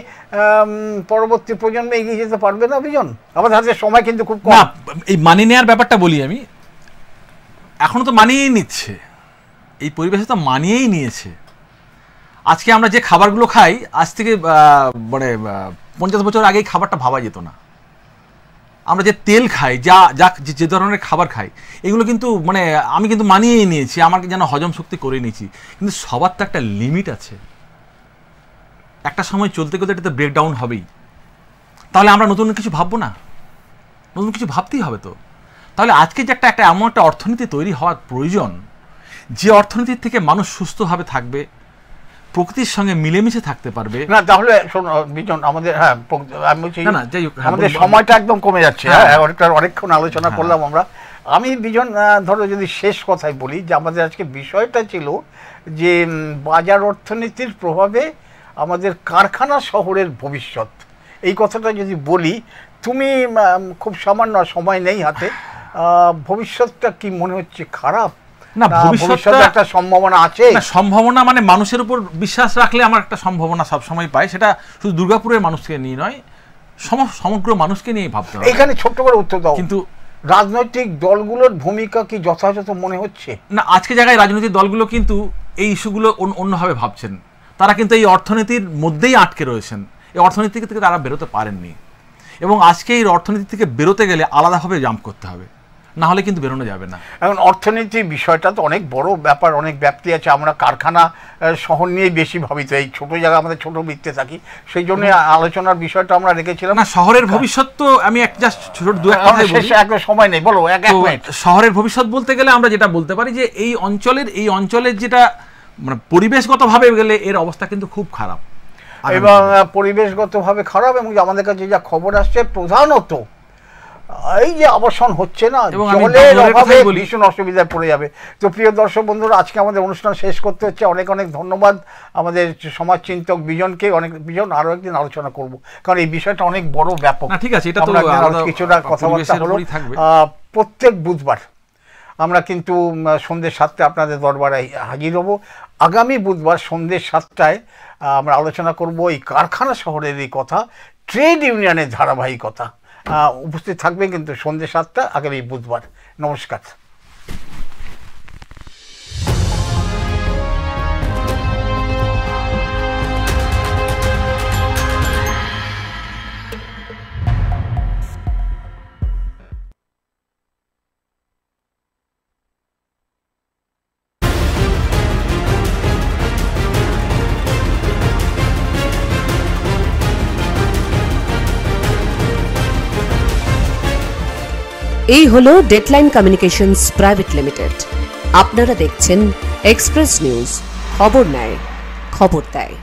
Speaker 2: পরবর্তী প্রজন্মে এগিয়ে যেতে পারবে না বিজন? আমাদের হাতে সময় কিন্তু খুব কম।
Speaker 3: এই মানিয়ে নেওয়ার ব্যাপারটা বলি আমি, এখনো তো মানিয়েই নিচ্ছে, এই পরিবেশে তো মানিয়েই নিয়েছে। আজকে আমরা যে খাবারগুলো খাই, আজ থেকে মানে 50 বছর আগেই খাবারটা ভাবা যেত না। আমরা যে তেল খাই, যে ধরনের খাবার খাই, এগুলো কিন্তু মানে আমি কিন্তু মানিয়েই নিয়েছি, আমাকে যেন হজম শক্তি করে নিয়েছি। কিন্তু সবার তো একটা লিমিট আছে, একটা সময় চলতে গেলে এটাতে ব্রেকডাউন হবেই। তাহলে আমরা নতুন কিছু ভাববো না? নতুন কিছু ভাবতেই হবে তো। তাহলে আজকে যে একটা এমন একটা অর্থনীতি তৈরি হওয়ার প্রয়োজন, যে অর্থনীতির থেকে মানুষ সুস্থভাবে থাকবে, প্রকৃতির সঙ্গে মিলেমিশে থাকতে পারবে
Speaker 2: না, তাহলে শোনো বিজন, আমাদের আমি বলছি
Speaker 3: যাই হোক,
Speaker 2: আমাদের সময়টা একদম কমে যাচ্ছে। অনেকক্ষণ আলোচনা করলাম আমরা। আমি বিজন ধরো যদি শেষ কথাই বলি, যে আমাদের আজকে বিষয়টা ছিল যে বাজার অর্থনীতির প্রভাবে আমাদের কারখানা শহরের ভবিষ্যৎ। এই কথাটা যদি বলি, তুমি খুব সামান্য সময় নেই হাতে, ভবিষ্যৎটা কি মনে হচ্ছে খারাপ?
Speaker 3: না, ভবিষ্যতে
Speaker 2: একটা সম্ভাবনা আছে।
Speaker 3: সম্ভাবনা মানে মানুষের উপর বিশ্বাস রাখলে আমার একটা সম্ভাবনা সবসময় পাই। সেটা শুধু দুর্গাপুরের মানুষকে নিয়ে নয়, সমগ্র মানুষকে নিয়ে ভাবতে হবে।
Speaker 2: এখানে ছোট্ট করে উত্তর দাও,
Speaker 3: কিন্তু
Speaker 2: রাজনৈতিক দলগুলোর ভূমিকা কি যথাযথ মনে হচ্ছে?
Speaker 3: না, আজকে জায়গায় রাজনৈতিক দলগুলো কিন্তু এই ইস্যুগুলো অন্যভাবে ভাবছেন। তারা কিন্তু এই অর্থনীতির মধ্যেই আটকে রয়েছেন, এই অর্থনীতি থেকে তারা বেরোতে পারেননি। এবং আজকে এই অর্থনীতি থেকে বেরোতে গেলে আলাদাভাবে জাম্প করতে হবে, না হলে কিন্তু বেরোনো যাবে না।
Speaker 2: এখন অর্থনীতি বিষয়টা তো অনেক বড় ব্যাপার, অনেক ব্যাপ্তি আছে। আমরা কারখানা শহর নিয়েই বেশি ভাবিত, এই ছোটো জায়গা আমাদের ছোটো বৃত্তে থাকি, সেই জন্য আলোচনার বিষয়টা আমরা রেখেছিলাম।
Speaker 3: না, শহরের ভবিষ্যৎ তো আমি দু এক কথাই বলি,
Speaker 2: একদম সময় নেই, বলো এক মিনিট।
Speaker 3: শহরের ভবিষ্যৎ বলতে গেলে আমরা যেটা বলতে পারি যে এই অঞ্চলের যেটা মানে পরিবেশগতভাবে গেলে এর অবস্থা কিন্তু খুব খারাপ,
Speaker 2: এবং পরিবেশগতভাবে খারাপ। এবং আমাদের কাছে যা খবর আসছে, প্রধানত এই যে আবাসন হচ্ছে না, জলের অভাবে ভীষণ অসুবিধায় পড়ে যাবে। তো প্রিয় দর্শক বন্ধুরা, আজকে আমাদের অনুষ্ঠান শেষ করতে হচ্ছে। অনেক অনেক ধন্যবাদ আমাদের সমাজচিন্তক বিজনকে। বিজন আরো একদিন আলোচনা করব, কারণ এই বিষয়টা অনেক বড় ব্যাপক।
Speaker 3: ঠিক আছে, এটা তো
Speaker 2: কিছুটা কথাবার্তা হলো। প্রত্যেক বুধবার আমরা কিন্তু সন্ধ্যে 7টায় আপনাদের দরবারে হাজির হব। আগামী বুধবার সন্ধ্যে 7টায় আমরা আলোচনা করব এই কারখানা শহরের এই কথা, ট্রেড ইউনিয়নের ধারাবাহিকতা। উপস্থিত থাকবে কিন্তু সন্ধ্যে 7টা আগামী বুধবার। নমস্কার।
Speaker 1: এই হলো ডেডলাইন কমিউনিকেশনস প্রাইভেট লিমিটেড। আপনারা দেখছেন এক্সপ্রেস নিউজ, খবর নেয়, খবর দেয়।